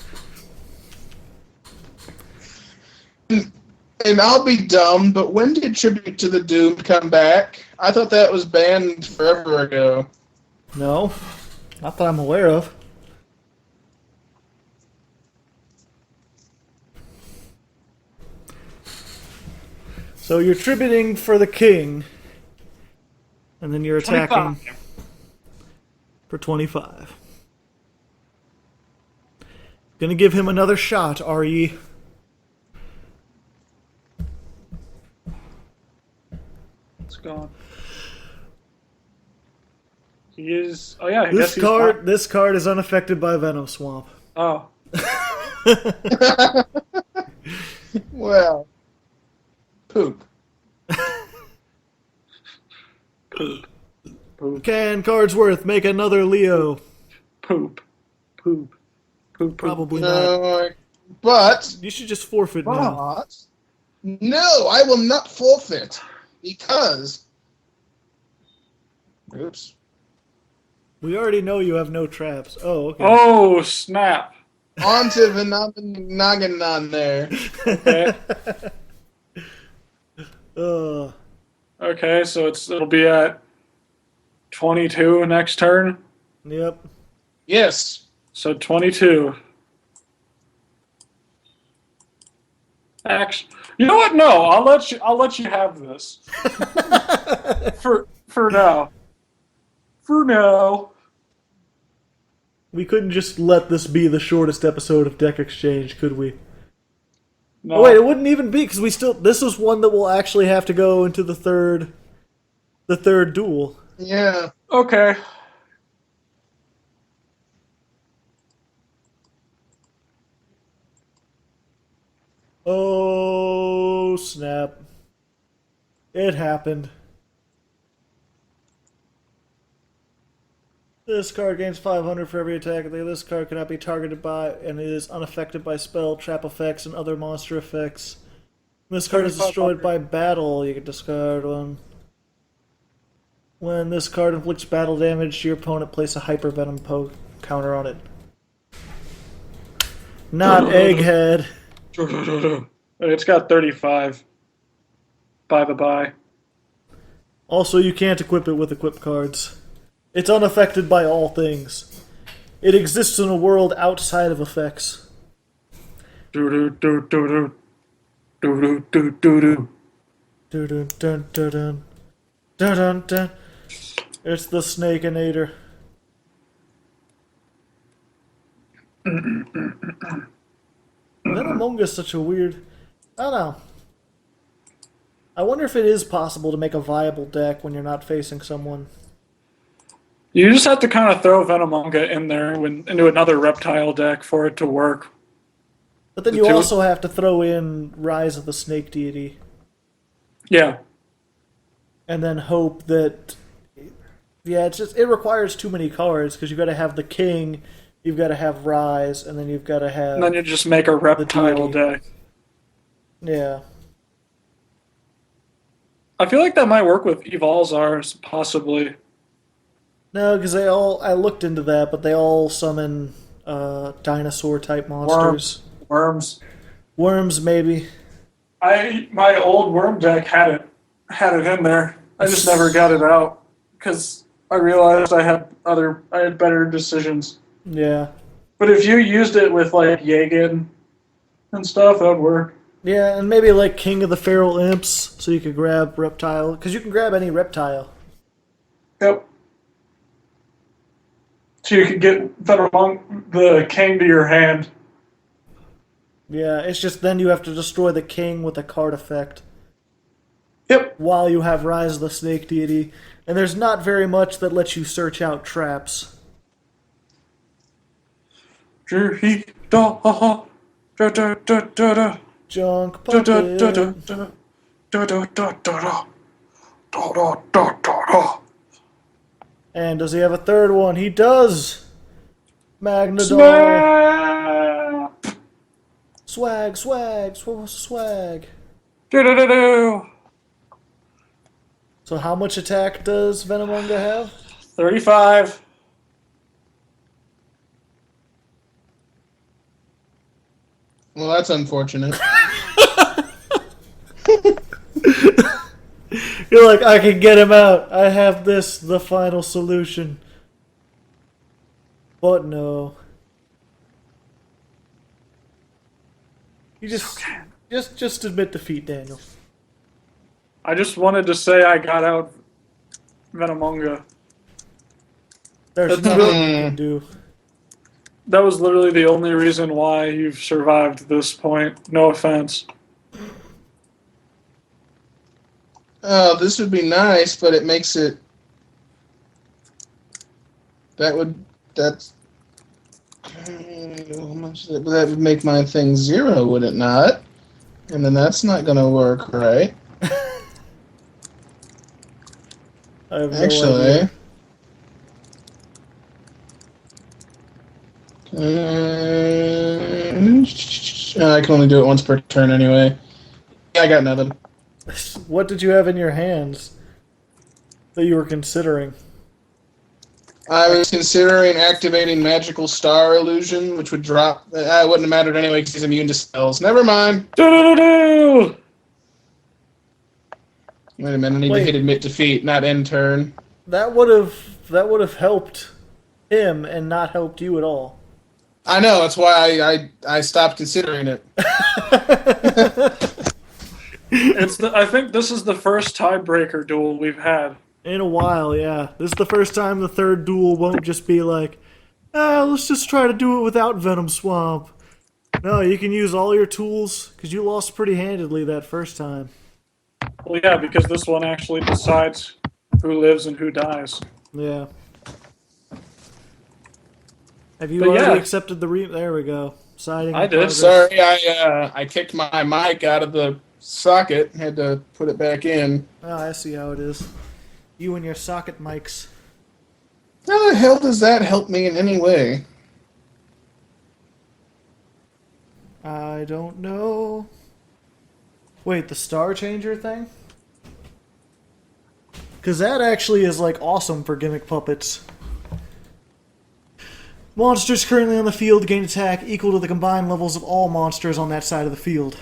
[SPEAKER 4] And I'll be dumb, but when did Tribute to the Doomed come back? I thought that was banned forever ago.
[SPEAKER 1] No, not that I'm aware of. So you're tributing for the king, and then you're attacking
[SPEAKER 2] 25.
[SPEAKER 1] for 25. Gonna give him another shot, RE.
[SPEAKER 2] It's gone. He is. Oh yeah. I guess he's not.
[SPEAKER 1] This card is unaffected by Venom Swamp.
[SPEAKER 2] Oh.
[SPEAKER 4] Well, poop.
[SPEAKER 2] Poop. Poop.
[SPEAKER 1] Can Cardsworth make another Leo?
[SPEAKER 2] Poop. Poop. Poop.
[SPEAKER 1] Probably not.
[SPEAKER 4] No, but
[SPEAKER 1] You should just forfeit now.
[SPEAKER 4] no, I will not forfeit because. Oops.
[SPEAKER 1] We already know you have no traps. Oh, okay.
[SPEAKER 2] Oh snap.
[SPEAKER 4] On to Vinaganon there.
[SPEAKER 2] Okay. Okay, so it'll be at 22 next turn.
[SPEAKER 1] Yep.
[SPEAKER 4] Yes.
[SPEAKER 2] So 22. Actually, you know what? No, I'll let you have this. for now. For now.
[SPEAKER 1] We couldn't just let this be the shortest episode of Deck Exchange, could we?
[SPEAKER 2] No.
[SPEAKER 1] Oh wait, it wouldn't even be because we still. This is one that will actually have to go into the third duel.
[SPEAKER 4] Yeah.
[SPEAKER 2] Okay.
[SPEAKER 1] Oh snap! It happened. This card gains 500 for every attack. This card cannot be targeted by and is unaffected by spell, trap effects, and other monster effects. This card is destroyed by battle. You can discard one. When this card inflicts battle damage to your opponent, place a Hyper Venom counter on it. Not Egghead.
[SPEAKER 2] It's got 35. Bye.
[SPEAKER 1] Also, you can't equip it with equip cards. It's unaffected by all things. It exists in a world outside of effects.
[SPEAKER 2] Dun.
[SPEAKER 1] Dun. It's the Snakeinator. Venom is such a weird. I don't know. I wonder if it is possible to make a viable deck when you're not facing someone.
[SPEAKER 2] You just have to kind of throw Venomonga in there into another reptile deck for it to work.
[SPEAKER 1] But then you also have to throw in Rise of the Snake Deity.
[SPEAKER 2] Yeah.
[SPEAKER 1] And then hope that... Yeah, it requires too many cards, because you've got to have the King, you've got to have Rise, and then you've got to have...
[SPEAKER 2] And then you just make a reptile deck.
[SPEAKER 1] Yeah.
[SPEAKER 2] I feel like that might work with Evolzars, possibly.
[SPEAKER 1] No, because I looked into that, but they all summon dinosaur-type monsters. Worms, maybe.
[SPEAKER 2] My old worm deck had it in there. I just never got it out because I realized I had better decisions.
[SPEAKER 1] Yeah.
[SPEAKER 2] But if you used it with like Jagen and stuff, that would work.
[SPEAKER 1] Yeah, and maybe like King of the Feral Imps, so you could grab reptile, because you can grab any reptile.
[SPEAKER 2] Yep. So you could get the king to your hand.
[SPEAKER 1] Yeah, it's just then you have to destroy the king with a card effect
[SPEAKER 2] Yep.
[SPEAKER 1] while you have Rise of the Snake Deity, and there's not very much that lets you search out traps. Junk puppet. And does he have a third one? He does! Magnadol.
[SPEAKER 2] Snap!
[SPEAKER 1] Swag, swag, swag. So how much attack does Venomunga have?
[SPEAKER 2] 35.
[SPEAKER 4] Well, that's unfortunate.
[SPEAKER 1] You're like, I can get him out. I have this, the final solution. But no. You just admit defeat, Daniel.
[SPEAKER 2] I just wanted to say I got out Venomunga.
[SPEAKER 1] There's
[SPEAKER 2] That's
[SPEAKER 1] nothing you can do.
[SPEAKER 2] That was literally the only reason why you've survived this point. No offense.
[SPEAKER 4] Oh, this would be nice, but it makes it. That's. How much that would make my thing 0, would it not? And then that's not gonna work, right?
[SPEAKER 1] I have no
[SPEAKER 4] Actually.
[SPEAKER 1] idea.
[SPEAKER 4] I can only do it once per turn anyway. Yeah, I got nothing.
[SPEAKER 1] What did you have in your hands that you were considering?
[SPEAKER 4] I was considering activating Magical Star Illusion, which would drop. It wouldn't have mattered anyway because he's immune to spells. Never mind.
[SPEAKER 2] Do-do-do-do!
[SPEAKER 4] Wait a minute, I need to hit admit defeat, not end turn.
[SPEAKER 1] That would have helped him and not helped you at all.
[SPEAKER 4] I know, that's why I stopped considering it.
[SPEAKER 2] I think this is the first tiebreaker duel we've had.
[SPEAKER 1] In a while, yeah. This is the first time the third duel won't just be like, let's just try to do it without Venom Swamp. No, you can use all your tools, because you lost pretty handedly that first time.
[SPEAKER 2] Well, yeah, because this one actually decides who lives and who dies.
[SPEAKER 1] Yeah. Have you
[SPEAKER 2] But
[SPEAKER 1] already
[SPEAKER 2] yeah.
[SPEAKER 1] accepted the There we go. Siding
[SPEAKER 2] I
[SPEAKER 1] in
[SPEAKER 2] did.
[SPEAKER 1] progress.
[SPEAKER 4] Sorry, I kicked my mic out of the socket, had to put it back in.
[SPEAKER 1] Oh, I see how it is. You and your socket mics.
[SPEAKER 4] How the hell does that help me in any way?
[SPEAKER 1] I don't know. Wait, the Star Changer thing? Because that actually is, like, awesome for gimmick puppets. Monsters currently on the field gain attack equal to the combined levels of all monsters on that side of the field.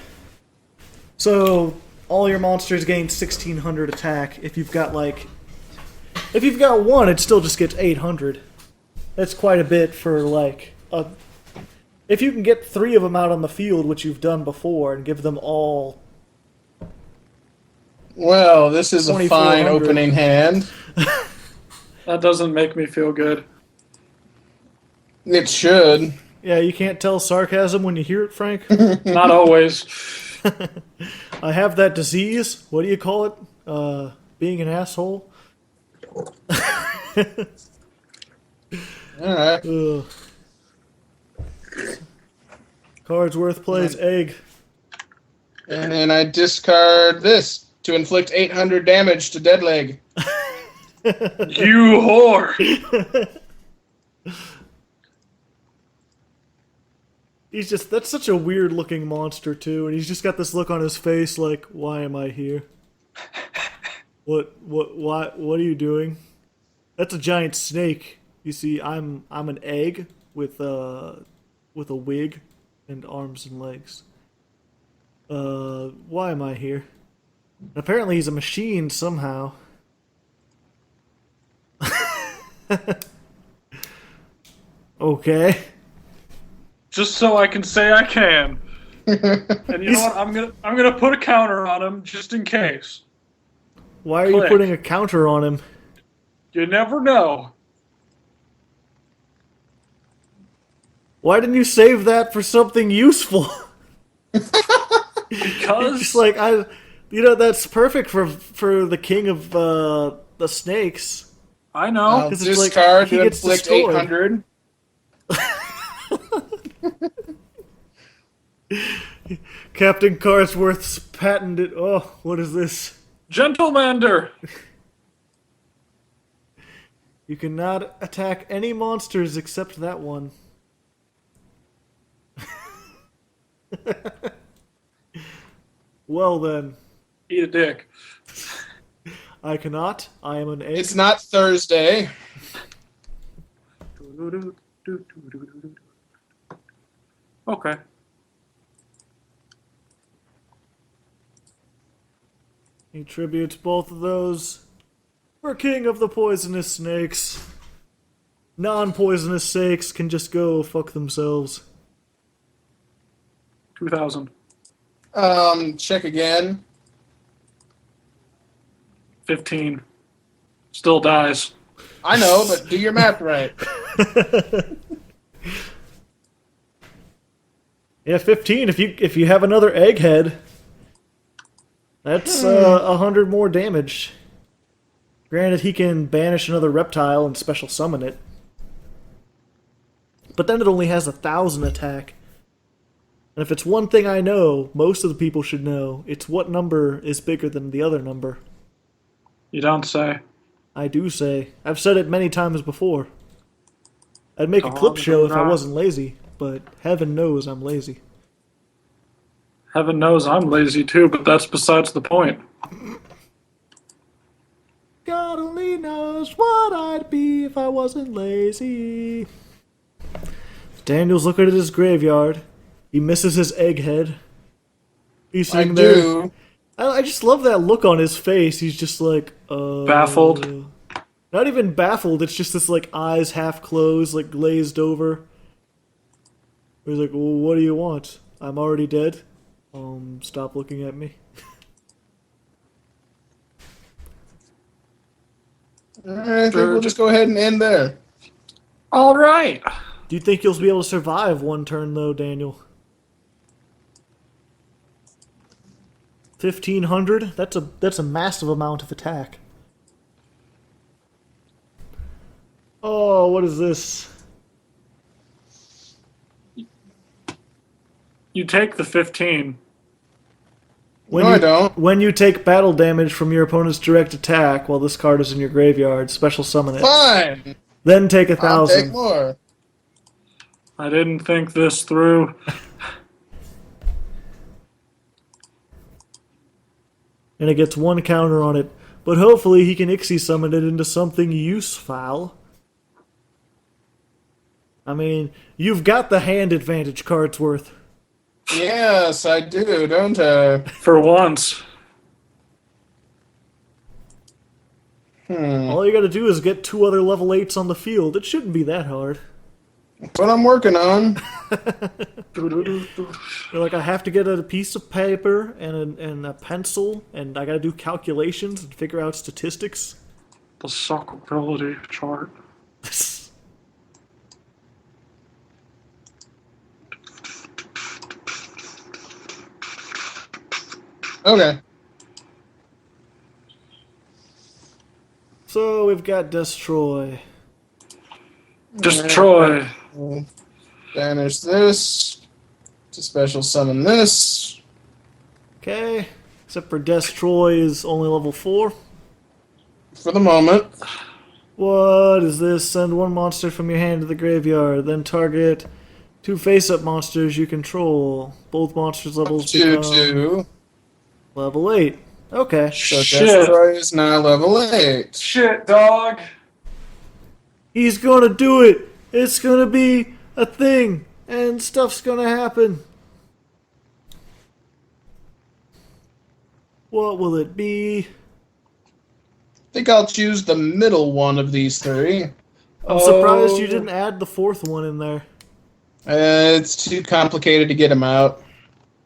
[SPEAKER 1] So, all your monsters gain 1600 attack. If you've got, like... If you've got one, it still just gets 800. That's quite a bit for, like, a... If you can get 3 of them out on the field, which you've done before, and give them all...
[SPEAKER 4] Well, this is a fine
[SPEAKER 1] 2400.
[SPEAKER 4] opening hand.
[SPEAKER 2] That doesn't make me feel good.
[SPEAKER 4] It should.
[SPEAKER 1] Yeah, you can't tell sarcasm when you hear it, Frank?
[SPEAKER 2] Not always.
[SPEAKER 1] I have that disease. What do you call it? Being an asshole?
[SPEAKER 4] Alright.
[SPEAKER 1] Ugh. Cardsworth plays egg.
[SPEAKER 4] And then I discard this to inflict 800 damage to Deadleg.
[SPEAKER 2] You whore!
[SPEAKER 1] That's such a weird looking monster too, and he's just got this look on his face like, why am I here? Why, what are you doing? That's a giant snake. You see, I'm an egg with a wig and arms and legs. Why am I here? Apparently he's a machine somehow. Okay.
[SPEAKER 2] Just so I can say I can. And you know what? I'm gonna put a counter on him just in case.
[SPEAKER 1] Why are you putting a counter on him?
[SPEAKER 2] You never know.
[SPEAKER 1] Why didn't you save that for something useful?
[SPEAKER 2] Because
[SPEAKER 1] Just like that's perfect for the king of the snakes.
[SPEAKER 2] I know.
[SPEAKER 4] I'll
[SPEAKER 1] 'Cause it's like,
[SPEAKER 4] discard
[SPEAKER 1] he
[SPEAKER 4] to
[SPEAKER 1] gets
[SPEAKER 4] inflict
[SPEAKER 1] destroyed.
[SPEAKER 4] 800.
[SPEAKER 1] Captain Cardsworth's patented. Oh, what is this?
[SPEAKER 2] Gentlemander.
[SPEAKER 1] You cannot attack any monsters except that one. Well then,
[SPEAKER 2] Eat a dick.
[SPEAKER 1] I cannot. I am an egg.
[SPEAKER 4] It's not Thursday.
[SPEAKER 2] Okay.
[SPEAKER 1] He tributes both of those. We're king of the poisonous snakes. Non-poisonous snakes can just go fuck themselves.
[SPEAKER 2] 2,000.
[SPEAKER 4] Check again.
[SPEAKER 2] 15. Still dies.
[SPEAKER 4] I know, but do your math right.
[SPEAKER 1] Yeah, 15. If you have another egghead, that's 100 more damage. Granted, he can banish another reptile and special summon it, but then it only has 1,000 attack. And if it's one thing I know, most of the people should know, it's what number is bigger than the other number.
[SPEAKER 2] You don't say.
[SPEAKER 1] I do say. I've said it many times before. I'd make a clip show if I wasn't lazy, but heaven knows I'm lazy.
[SPEAKER 2] Heaven knows I'm lazy too, but that's besides the point.
[SPEAKER 1] God only knows what I'd be if I wasn't lazy. Daniel's looking at his graveyard. He misses his egghead. He's
[SPEAKER 4] I
[SPEAKER 1] sitting there.
[SPEAKER 4] do.
[SPEAKER 1] I just love that look on his face. He's just like,
[SPEAKER 2] Baffled.
[SPEAKER 1] Not even baffled. It's just this like eyes half closed, like glazed over. He's like, well, what do you want? I'm already dead. Stop looking at me.
[SPEAKER 4] I think we'll just go ahead and end there.
[SPEAKER 2] All right.
[SPEAKER 1] Do you think you'll be able to survive one turn though, Daniel? 1,500? That's a massive amount of attack. Oh, what is this?
[SPEAKER 2] You take the 15.
[SPEAKER 1] When
[SPEAKER 4] No,
[SPEAKER 1] you,
[SPEAKER 4] I don't.
[SPEAKER 1] When you take battle damage from your opponent's direct attack while this card is in your graveyard, special summon it.
[SPEAKER 4] Fine.
[SPEAKER 1] Then take
[SPEAKER 4] I'll
[SPEAKER 1] 1,000.
[SPEAKER 4] take more.
[SPEAKER 2] I didn't think this through.
[SPEAKER 1] And it gets one counter on it. But hopefully he can Ixie summon it into something useful. I mean, you've got the hand advantage, Cardsworth.
[SPEAKER 4] Yes, I do, don't I?
[SPEAKER 2] For once.
[SPEAKER 1] All you gotta do is get 2 other level 8s on the field. It shouldn't be that hard.
[SPEAKER 4] That's what I'm working on.
[SPEAKER 1] You're like, I have to get a piece of paper and a pencil, and I gotta do calculations and figure out statistics.
[SPEAKER 2] The suckability chart.
[SPEAKER 4] Okay.
[SPEAKER 1] So we've got Destroy.
[SPEAKER 2] Destroy.
[SPEAKER 4] We'll banish this. To special summon this.
[SPEAKER 1] Okay. Except for Destroy is only level 4.
[SPEAKER 4] For the moment.
[SPEAKER 1] What is this? Send 1 monster from your hand to the graveyard. Then target 2 face-up monsters you control. Both monsters' levels become
[SPEAKER 4] 2/2.
[SPEAKER 1] level 8. Okay.
[SPEAKER 4] So
[SPEAKER 2] Shit.
[SPEAKER 4] Destroy is now level 8.
[SPEAKER 2] Shit, dog.
[SPEAKER 1] He's gonna do it! It's gonna be a thing! And stuff's gonna happen! What will it be?
[SPEAKER 4] I think I'll choose the middle one of these 3.
[SPEAKER 1] I'm surprised you didn't add the 4th one in there.
[SPEAKER 4] It's too complicated to get him out.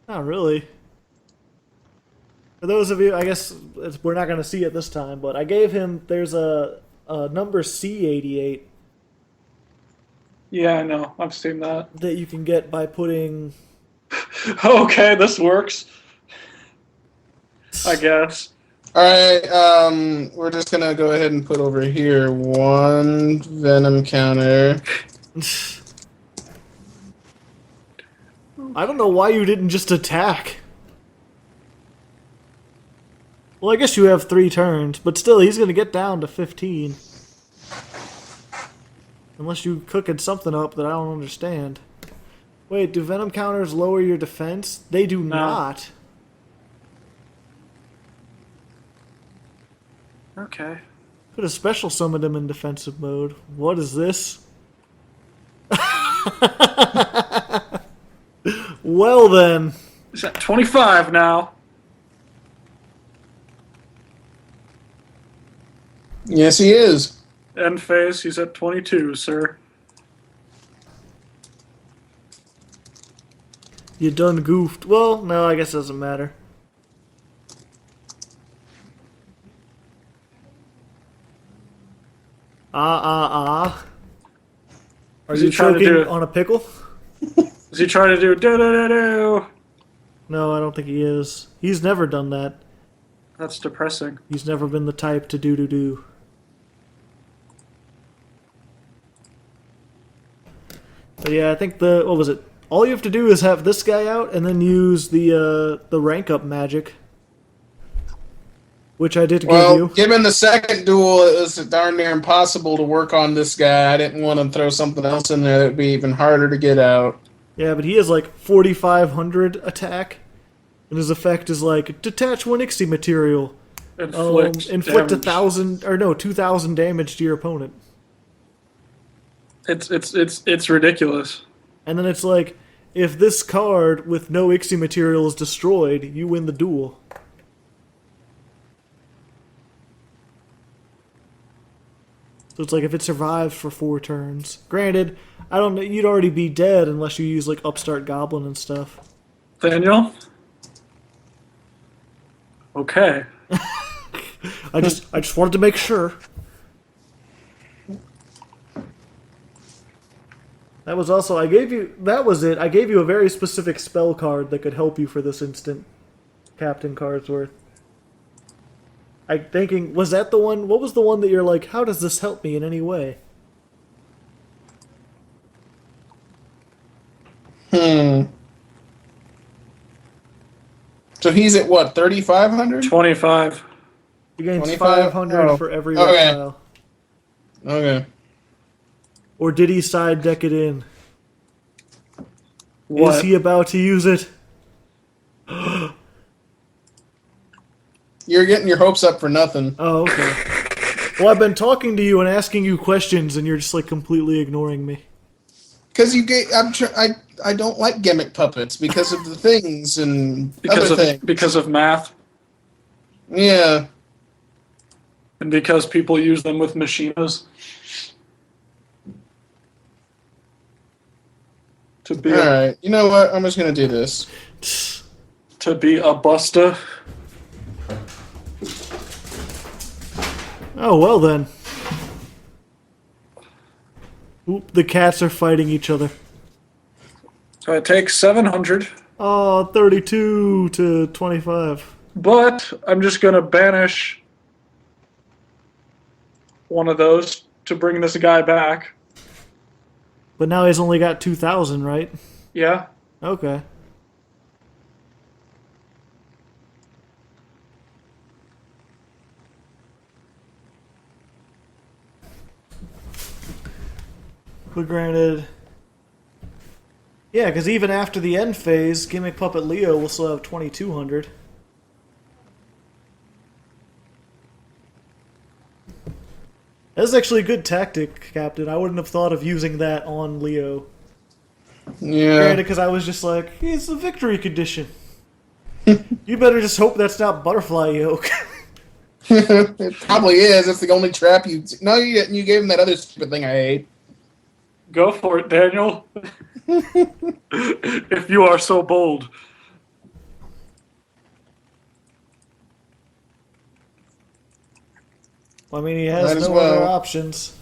[SPEAKER 1] Not really. For those of you, I guess we're not going to see it this time, but I gave him, there's a number C88
[SPEAKER 2] Yeah, I know. I've seen that.
[SPEAKER 1] that you can get by putting...
[SPEAKER 2] Okay, this works. I guess.
[SPEAKER 4] All right, we're just gonna go ahead and put over here 1 venom counter.
[SPEAKER 1] I don't know why you didn't just attack. Well, I guess you have 3 turns, but still, he's going to get down to 15. Unless you cooking something up that I don't understand. Wait, do venom counters lower your defense? They do not.
[SPEAKER 2] Okay.
[SPEAKER 1] Could have special summoned him in defensive mode. What is this? Well then.
[SPEAKER 2] He's at 25 now.
[SPEAKER 4] Yes, he is.
[SPEAKER 2] End phase, he's at 22, sir.
[SPEAKER 1] You done goofed. Well, no, I guess it doesn't matter. Are you choking on a pickle?
[SPEAKER 2] Is he trying to do do-do-do-do?
[SPEAKER 1] No, I don't think he is. He's never done that.
[SPEAKER 2] That's depressing.
[SPEAKER 1] He's never been the type to do-do-do. But yeah, I think what was it? All you have to do is have this guy out and then use the rank up magic. Which I did give you.
[SPEAKER 4] Well, given the second duel, it was darn near impossible to work on this guy. I didn't want to throw something else in there that would be even harder to get out.
[SPEAKER 1] Yeah, but he has like 4,500 attack. And his effect is like, detach 1 Ixie material. Inflict 2,000 damage to your opponent.
[SPEAKER 2] It's ridiculous.
[SPEAKER 1] And then it's like, if this card with no Ixie material is destroyed, you win the duel. So it's like if it survives for 4 turns. Granted, I don't know, you'd already be dead unless you use like Upstart Goblin and stuff.
[SPEAKER 2] Daniel? Okay.
[SPEAKER 1] I just wanted to make sure. That was also, that was it. I gave you a very specific spell card that could help you for this instant, Captain Cardsworth. I'm thinking, was that the one? What was the one that you're like, how does this help me in any way?
[SPEAKER 4] So he's at what, 3,500?
[SPEAKER 2] 25.
[SPEAKER 1] You gain
[SPEAKER 4] 25?
[SPEAKER 1] 500 for every
[SPEAKER 4] Okay.
[SPEAKER 1] reptile.
[SPEAKER 4] Okay.
[SPEAKER 1] Or did he side deck it in?
[SPEAKER 2] What?
[SPEAKER 1] Is he about to use it?
[SPEAKER 4] You're getting your hopes up for nothing.
[SPEAKER 1] Oh, okay. Well, I've been talking to you and asking you questions, and you're just like completely ignoring me.
[SPEAKER 4] Because I don't like gimmick puppets because of the things and other things.
[SPEAKER 2] Because of math,
[SPEAKER 4] Yeah.
[SPEAKER 2] and because people use them with machinas. To be
[SPEAKER 4] Alright, you know what? I'm just going to do this.
[SPEAKER 2] to be a buster.
[SPEAKER 1] Oh, well then. Oop, the cats are fighting each other.
[SPEAKER 2] So it takes 700,
[SPEAKER 1] Oh, 32 to 25.
[SPEAKER 2] but I'm just going to banish one of those to bring this guy back.
[SPEAKER 1] But now he's only got 2,000, right?
[SPEAKER 2] Yeah?
[SPEAKER 1] Okay. But granted... Yeah, because even after the end phase, Gimmick Puppet Leo will still have 2,200. That's actually a good tactic, Captain. I wouldn't have thought of using that on Leo.
[SPEAKER 4] Yeah.
[SPEAKER 1] Granted, because I was just like, it's a victory condition. You better just hope that's not butterfly yolk.
[SPEAKER 4] It probably is. It's the only trap you... No, you gave him that other stupid thing I hate.
[SPEAKER 2] Go for it, Daniel. If you are so bold.
[SPEAKER 1] I mean, he has
[SPEAKER 4] Might as
[SPEAKER 1] no other
[SPEAKER 4] well.
[SPEAKER 1] options.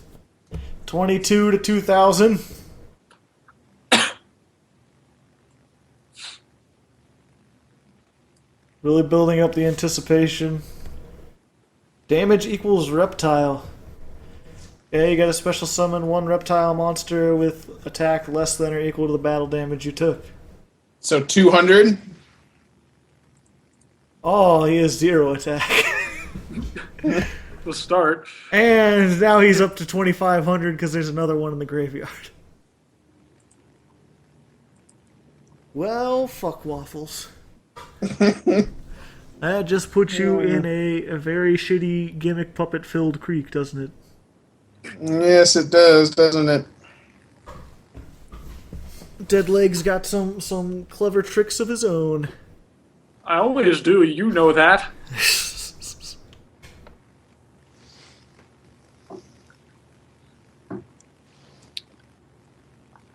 [SPEAKER 1] 22 to 2,000. Really building up the anticipation. Damage equals reptile. Yeah, you got to special summon one reptile monster with attack less than or equal to the battle damage you took.
[SPEAKER 4] So 200.
[SPEAKER 1] Oh, he has 0 attack.
[SPEAKER 2] The start.
[SPEAKER 1] And now he's up to 2,500 because there's another one in the graveyard. Well, fuck waffles. That just puts you in a very shitty gimmick puppet filled creek, doesn't it?
[SPEAKER 4] Yes, it does, doesn't it?
[SPEAKER 1] Deadleg's got some clever tricks of his own.
[SPEAKER 2] I always do. You know that.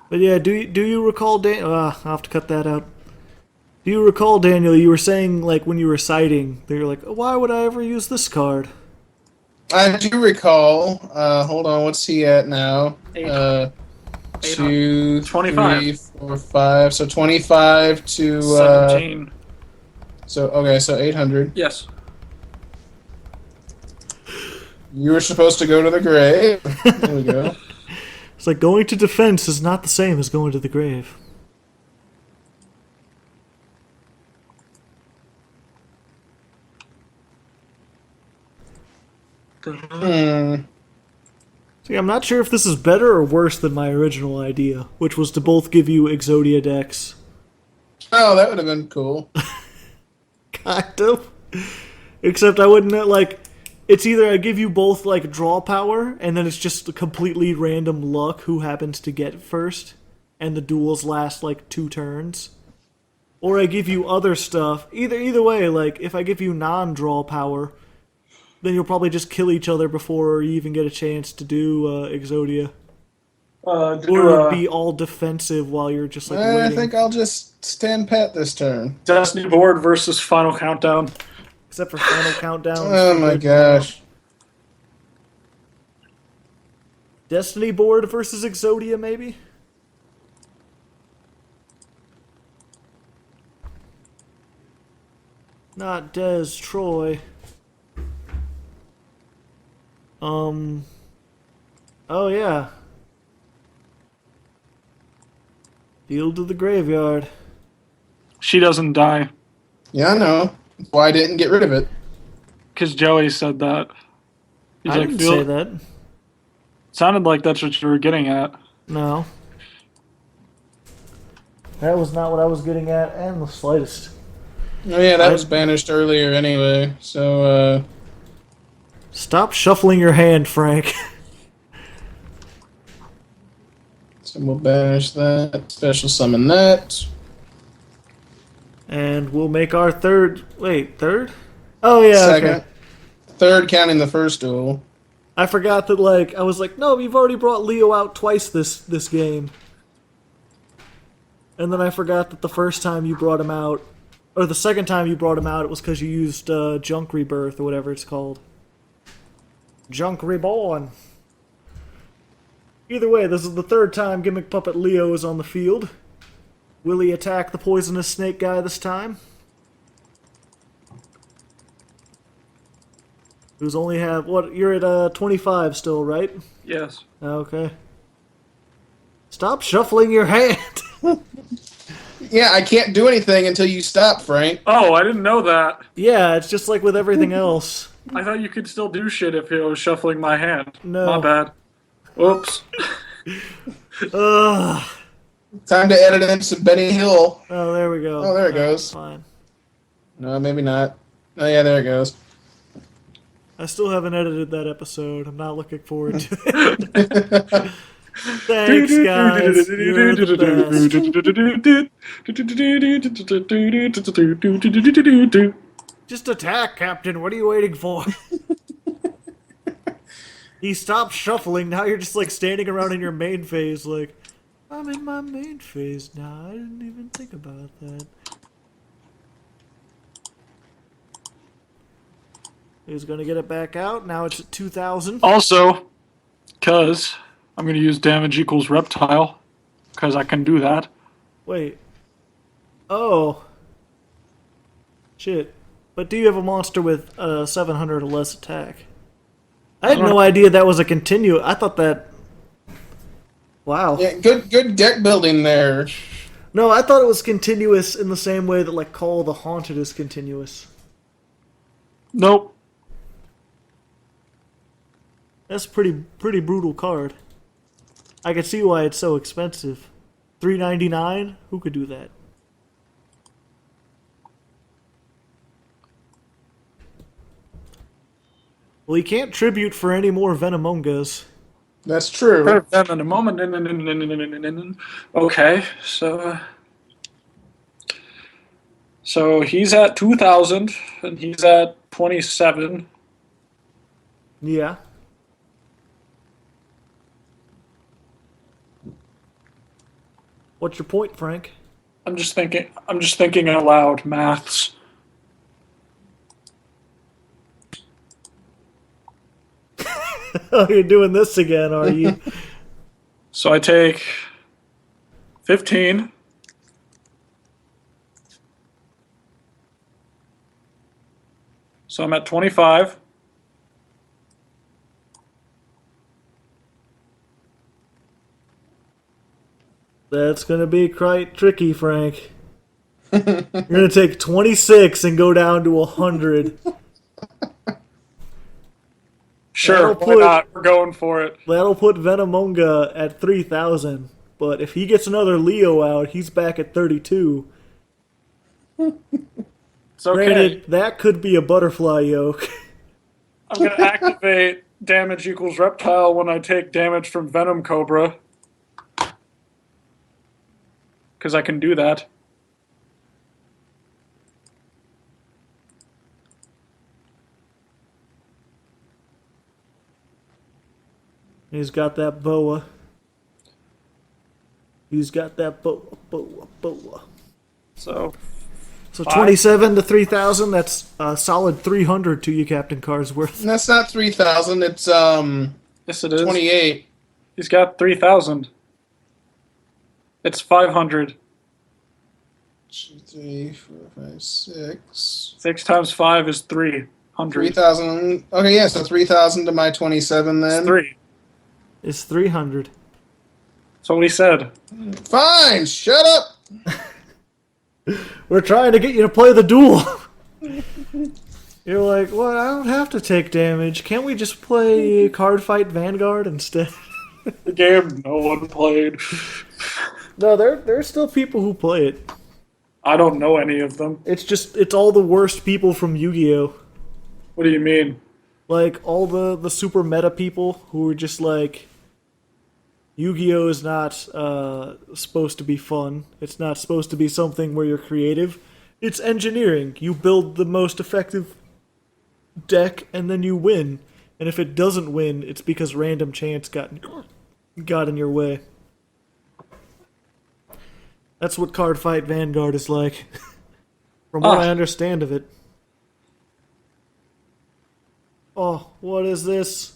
[SPEAKER 1] But yeah, do you recall I'll have to cut that out. Do you recall, Daniel, you were saying, like, when you were citing, they were like, why would I ever use this card?
[SPEAKER 4] I do recall. Hold on, what's he at now? 2,
[SPEAKER 2] 25.
[SPEAKER 4] 3, 4, 5. So 25 to
[SPEAKER 2] 17.
[SPEAKER 4] So okay, so 800.
[SPEAKER 2] Yes.
[SPEAKER 4] You were supposed to go to the grave. There we go.
[SPEAKER 1] It's like going to defense is not the same as going to the grave. See, I'm not sure if this is better or worse than my original idea, which was to both give you Exodia decks.
[SPEAKER 4] Oh, that would have been cool.
[SPEAKER 1] Kind of. Except I wouldn't, like, it's either I give you both, like, draw power, and then it's just completely random luck who happens to get first, and the duels last, like, 2 turns. Or I give you other stuff. Either way, like, if I give you non-draw power, then you'll probably just kill each other before you even get a chance to do Exodia. Or it'll be all defensive while you're just, like,
[SPEAKER 4] I
[SPEAKER 1] waiting.
[SPEAKER 4] think I'll just stand pat this turn.
[SPEAKER 2] Destiny board versus Final Countdown.
[SPEAKER 1] Except for Final Countdown.
[SPEAKER 4] Oh my gosh.
[SPEAKER 1] Destiny board versus Exodia, maybe? Not Des Troy. Oh yeah. Field to the graveyard.
[SPEAKER 2] She doesn't die.
[SPEAKER 4] Yeah, I know. That's why I didn't get rid of it.
[SPEAKER 2] Because Joey said that. He's
[SPEAKER 1] I didn't say that.
[SPEAKER 2] Sounded like that's what you were getting at.
[SPEAKER 1] No. That was not what I was getting at, and the slightest.
[SPEAKER 4] Oh yeah, that was banished earlier anyway, so
[SPEAKER 1] Stop shuffling your hand, Frank.
[SPEAKER 4] so we'll banish that, special summon that.
[SPEAKER 1] And we'll make our third... Wait, third? Oh, yeah,
[SPEAKER 4] Second.
[SPEAKER 1] okay.
[SPEAKER 4] Third counting the first duel.
[SPEAKER 1] I forgot that, like, I was like, no, you've already brought Leo out twice this game. And then I forgot that the first time you brought him out, or the second time you brought him out, it was because you used Junk Rebirth, or whatever it's called. Junk Reborn. Either way, this is the third time Gimmick Puppet Leo is on the field. Will he attack the poisonous snake guy this time? Who's only have... What? You're at 25 still, right?
[SPEAKER 2] Yes.
[SPEAKER 1] Okay. Stop shuffling your hand!
[SPEAKER 4] Yeah, I can't do anything until you stop, Frank.
[SPEAKER 2] Oh, I didn't know that.
[SPEAKER 1] Yeah, it's just like with everything else.
[SPEAKER 2] I thought you could still do shit if I was shuffling my hand.
[SPEAKER 1] No.
[SPEAKER 2] My bad. Whoops.
[SPEAKER 1] Ugh.
[SPEAKER 4] Time to edit in some Benny Hill.
[SPEAKER 1] Oh, there we go.
[SPEAKER 4] Oh, there it goes.
[SPEAKER 1] Fine.
[SPEAKER 4] No, maybe not. Oh yeah, there it goes.
[SPEAKER 1] I still haven't edited that episode. I'm not looking forward to it. Thanks, guys. You're the best. Just attack, Captain. What are you waiting for? He stopped shuffling. Now you're just like standing around in your main phase like, I'm in my main phase now. I didn't even think about that. He's going to get it back out. Now it's at 2,000.
[SPEAKER 2] Also, because I'm going to use damage equals reptile, because I can do that.
[SPEAKER 1] Wait. Oh. Shit. But do you have a monster with 700 or less attack? I had no idea that was a continue. I thought that... Wow.
[SPEAKER 4] Yeah, good deck building there.
[SPEAKER 1] No, I thought it was continuous in the same way that, like, Call of the Haunted is continuous.
[SPEAKER 2] Nope.
[SPEAKER 1] That's a pretty brutal card. I can see why it's so expensive. $3.99? Who could do that? Well, you can't tribute for any more Venomongas.
[SPEAKER 4] That's true.
[SPEAKER 2] Put them in a moment. Okay, so he's at 2,000 and he's at 27.
[SPEAKER 1] Yeah. What's your point, Frank?
[SPEAKER 2] I'm just thinking out loud. Maths.
[SPEAKER 1] Oh, you're doing this again, are you?
[SPEAKER 2] So I take 15. So I'm at 25.
[SPEAKER 1] That's going to be quite tricky, Frank. You're going to take 26 and go down to 100.
[SPEAKER 2] Sure, why not? We're going for it.
[SPEAKER 1] That'll put Venomonga at 3,000. But if he gets another Leo out, he's back at 32.
[SPEAKER 2] It's okay.
[SPEAKER 1] Granted, that could be a butterfly yoke.
[SPEAKER 2] I'm going to activate damage equals reptile when I take damage from Venom Cobra. Because I can do that.
[SPEAKER 1] He's got that boa. He's got that boa.
[SPEAKER 2] So
[SPEAKER 1] 27 to 3,000, that's a solid 300 to you, Captain Cardsworth.
[SPEAKER 4] That's not 3,000. It's
[SPEAKER 2] yes, it is.
[SPEAKER 4] 28.
[SPEAKER 2] He's got 3,000. It's 500.
[SPEAKER 4] 2, 3, 4, 5, 6.
[SPEAKER 2] 6 times 5 is 300.
[SPEAKER 4] 3,000. Okay, yeah, so 3,000 to my 27 then.
[SPEAKER 2] It's 3.
[SPEAKER 1] It's 300.
[SPEAKER 2] That's what he said.
[SPEAKER 4] Fine, shut up.
[SPEAKER 1] We're trying to get you to play the duel. You're like, well, I don't have to take damage. Can't we just play Card Fight Vanguard instead?
[SPEAKER 2] The game no one played.
[SPEAKER 1] No, there's still people who play it.
[SPEAKER 2] I don't know any of them.
[SPEAKER 1] It's all the worst people from Yu-Gi-Oh!
[SPEAKER 2] What do you mean?
[SPEAKER 1] Like, all the super meta people who are just like, Yu-Gi-Oh! Is not supposed to be fun. It's not supposed to be something where you're creative. It's engineering. You build the most effective deck, and then you win. And if it doesn't win, it's because random chance got in your way. That's what Card Fight Vanguard is like, from what I understand of it. Oh, what is this?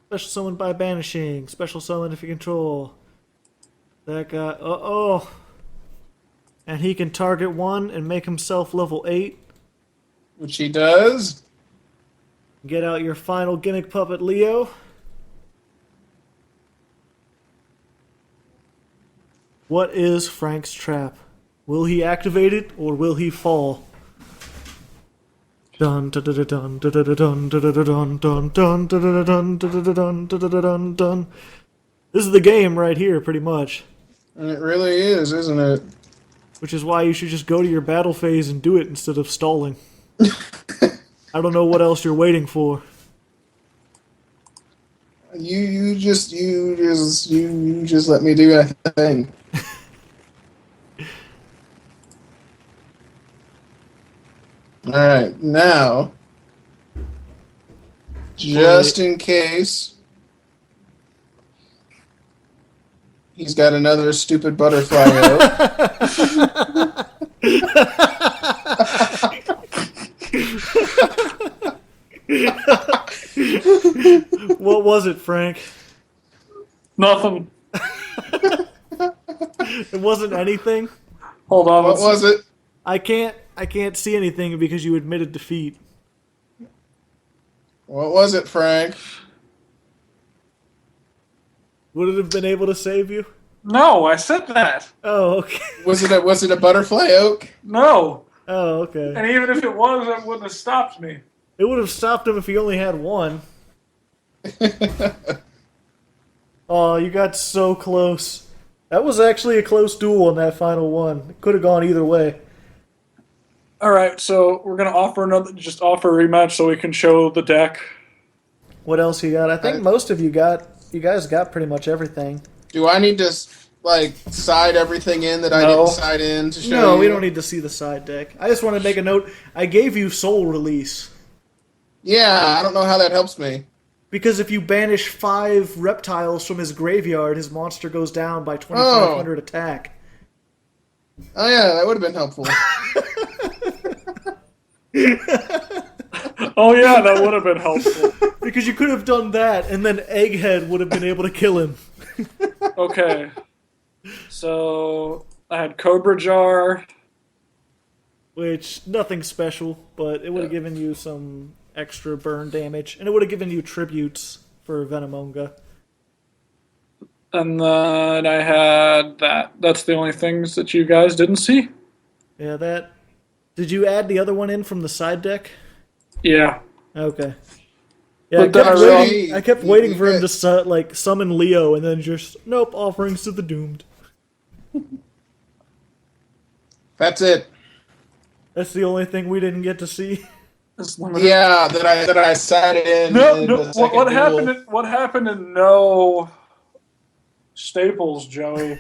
[SPEAKER 1] Special summon by banishing. Special summon if you control. That guy. Uh-oh. And he can target one and make himself level 8.
[SPEAKER 4] Which he does.
[SPEAKER 1] Get out your final gimmick puppet, Leo. What is Frank's trap? Will he activate it or will he fall? Dun dun dun dun dun dun dun dun dun dun dun dun dun dun dun. This is the game right here, pretty much.
[SPEAKER 4] And it really is, isn't it?
[SPEAKER 1] Which is why you should just go to your battle phase and do it instead of stalling. I don't know what else you're waiting for.
[SPEAKER 4] You just let me do a thing. All right, now, just in case he's got another stupid butterfly
[SPEAKER 1] What was it, Frank?
[SPEAKER 2] Nothing.
[SPEAKER 1] It wasn't anything?
[SPEAKER 2] Hold on.
[SPEAKER 4] What was it?
[SPEAKER 1] I can't see anything because you admitted defeat.
[SPEAKER 4] What was it, Frank?
[SPEAKER 1] Would it have been able to save you?
[SPEAKER 2] No, I said that.
[SPEAKER 1] Oh, okay.
[SPEAKER 4] Was it a butterfly oak?
[SPEAKER 2] No.
[SPEAKER 1] Oh, okay.
[SPEAKER 2] And even if it was, it wouldn't have stopped me.
[SPEAKER 1] It would have stopped him if he only had one. Oh, you got so close. That was actually a close duel in that final one. It could have gone either way.
[SPEAKER 2] All right, so we're gonna offer offer a rematch so we can show the deck.
[SPEAKER 1] What else you got? I think most of you guys got pretty much everything.
[SPEAKER 4] Do I need to like side everything in that I
[SPEAKER 2] No.
[SPEAKER 4] didn't side in to show
[SPEAKER 1] No,
[SPEAKER 4] you?
[SPEAKER 1] we don't need to see the side deck. I just want to make a note. I gave you Soul Release.
[SPEAKER 4] Yeah, I don't know how that helps me.
[SPEAKER 1] Because if you banish 5 reptiles from his graveyard, his monster goes down by 2,500 attack.
[SPEAKER 4] Oh yeah, that would have been helpful.
[SPEAKER 2] Oh yeah, that would have been helpful.
[SPEAKER 1] Because you could have done that, and then Egghead would have been able to kill him.
[SPEAKER 2] Okay. So I had Cobra Jar.
[SPEAKER 1] Which, nothing special, but it would have given you some extra burn damage, and it would have given you tributes for Venomonga.
[SPEAKER 2] And then I had that. That's the only things that you guys didn't see.
[SPEAKER 1] Yeah, that... Did you add the other one in from the side deck?
[SPEAKER 2] Yeah.
[SPEAKER 1] Okay. Yeah,
[SPEAKER 2] But then
[SPEAKER 1] I kept waiting for him to summon Leo, and then just, nope, offerings to the doomed.
[SPEAKER 4] That's it.
[SPEAKER 1] That's the only thing we didn't get to see.
[SPEAKER 2] It's limited.
[SPEAKER 4] Yeah, that I sided in.
[SPEAKER 2] No,
[SPEAKER 4] in
[SPEAKER 2] no.
[SPEAKER 4] the second
[SPEAKER 2] What
[SPEAKER 4] duel.
[SPEAKER 2] happened? What happened in no staples, Joey?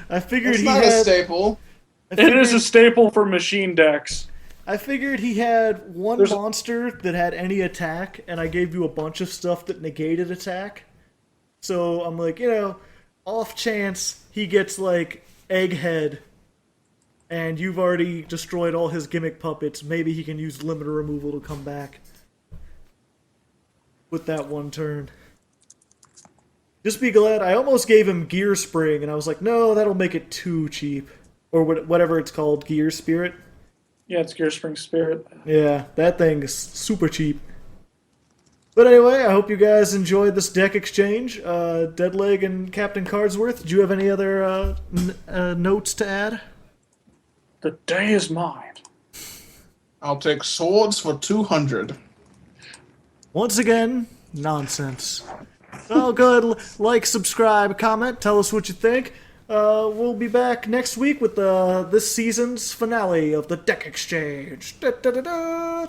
[SPEAKER 1] I figured
[SPEAKER 4] It's
[SPEAKER 1] he
[SPEAKER 4] not a
[SPEAKER 1] had...
[SPEAKER 4] staple.
[SPEAKER 2] It is a staple for machine decks.
[SPEAKER 1] I figured he had one
[SPEAKER 2] There's a-
[SPEAKER 1] monster that had any attack, and I gave you a bunch of stuff that negated attack. So I'm like, off chance he gets, Egghead, and you've already destroyed all his gimmick puppets, maybe he can use limiter removal to come back with that one turn. Just be glad, I almost gave him Gear Spring, and I was like, no, that'll make it too cheap. Or whatever it's called, Gear Spirit.
[SPEAKER 2] Yeah, it's Gear Spring Spirit.
[SPEAKER 1] Yeah, that thing is super cheap. But anyway, I hope you guys enjoyed this deck exchange. Deadleg and Captain Cardsworth, do you have any other notes to add?
[SPEAKER 2] The day is mine.
[SPEAKER 4] I'll take swords for 200.
[SPEAKER 1] Once again, nonsense. Well, go ahead, like, subscribe, comment, tell us what you think. We'll be back next week with this season's finale of the deck exchange. Da, da, da, da.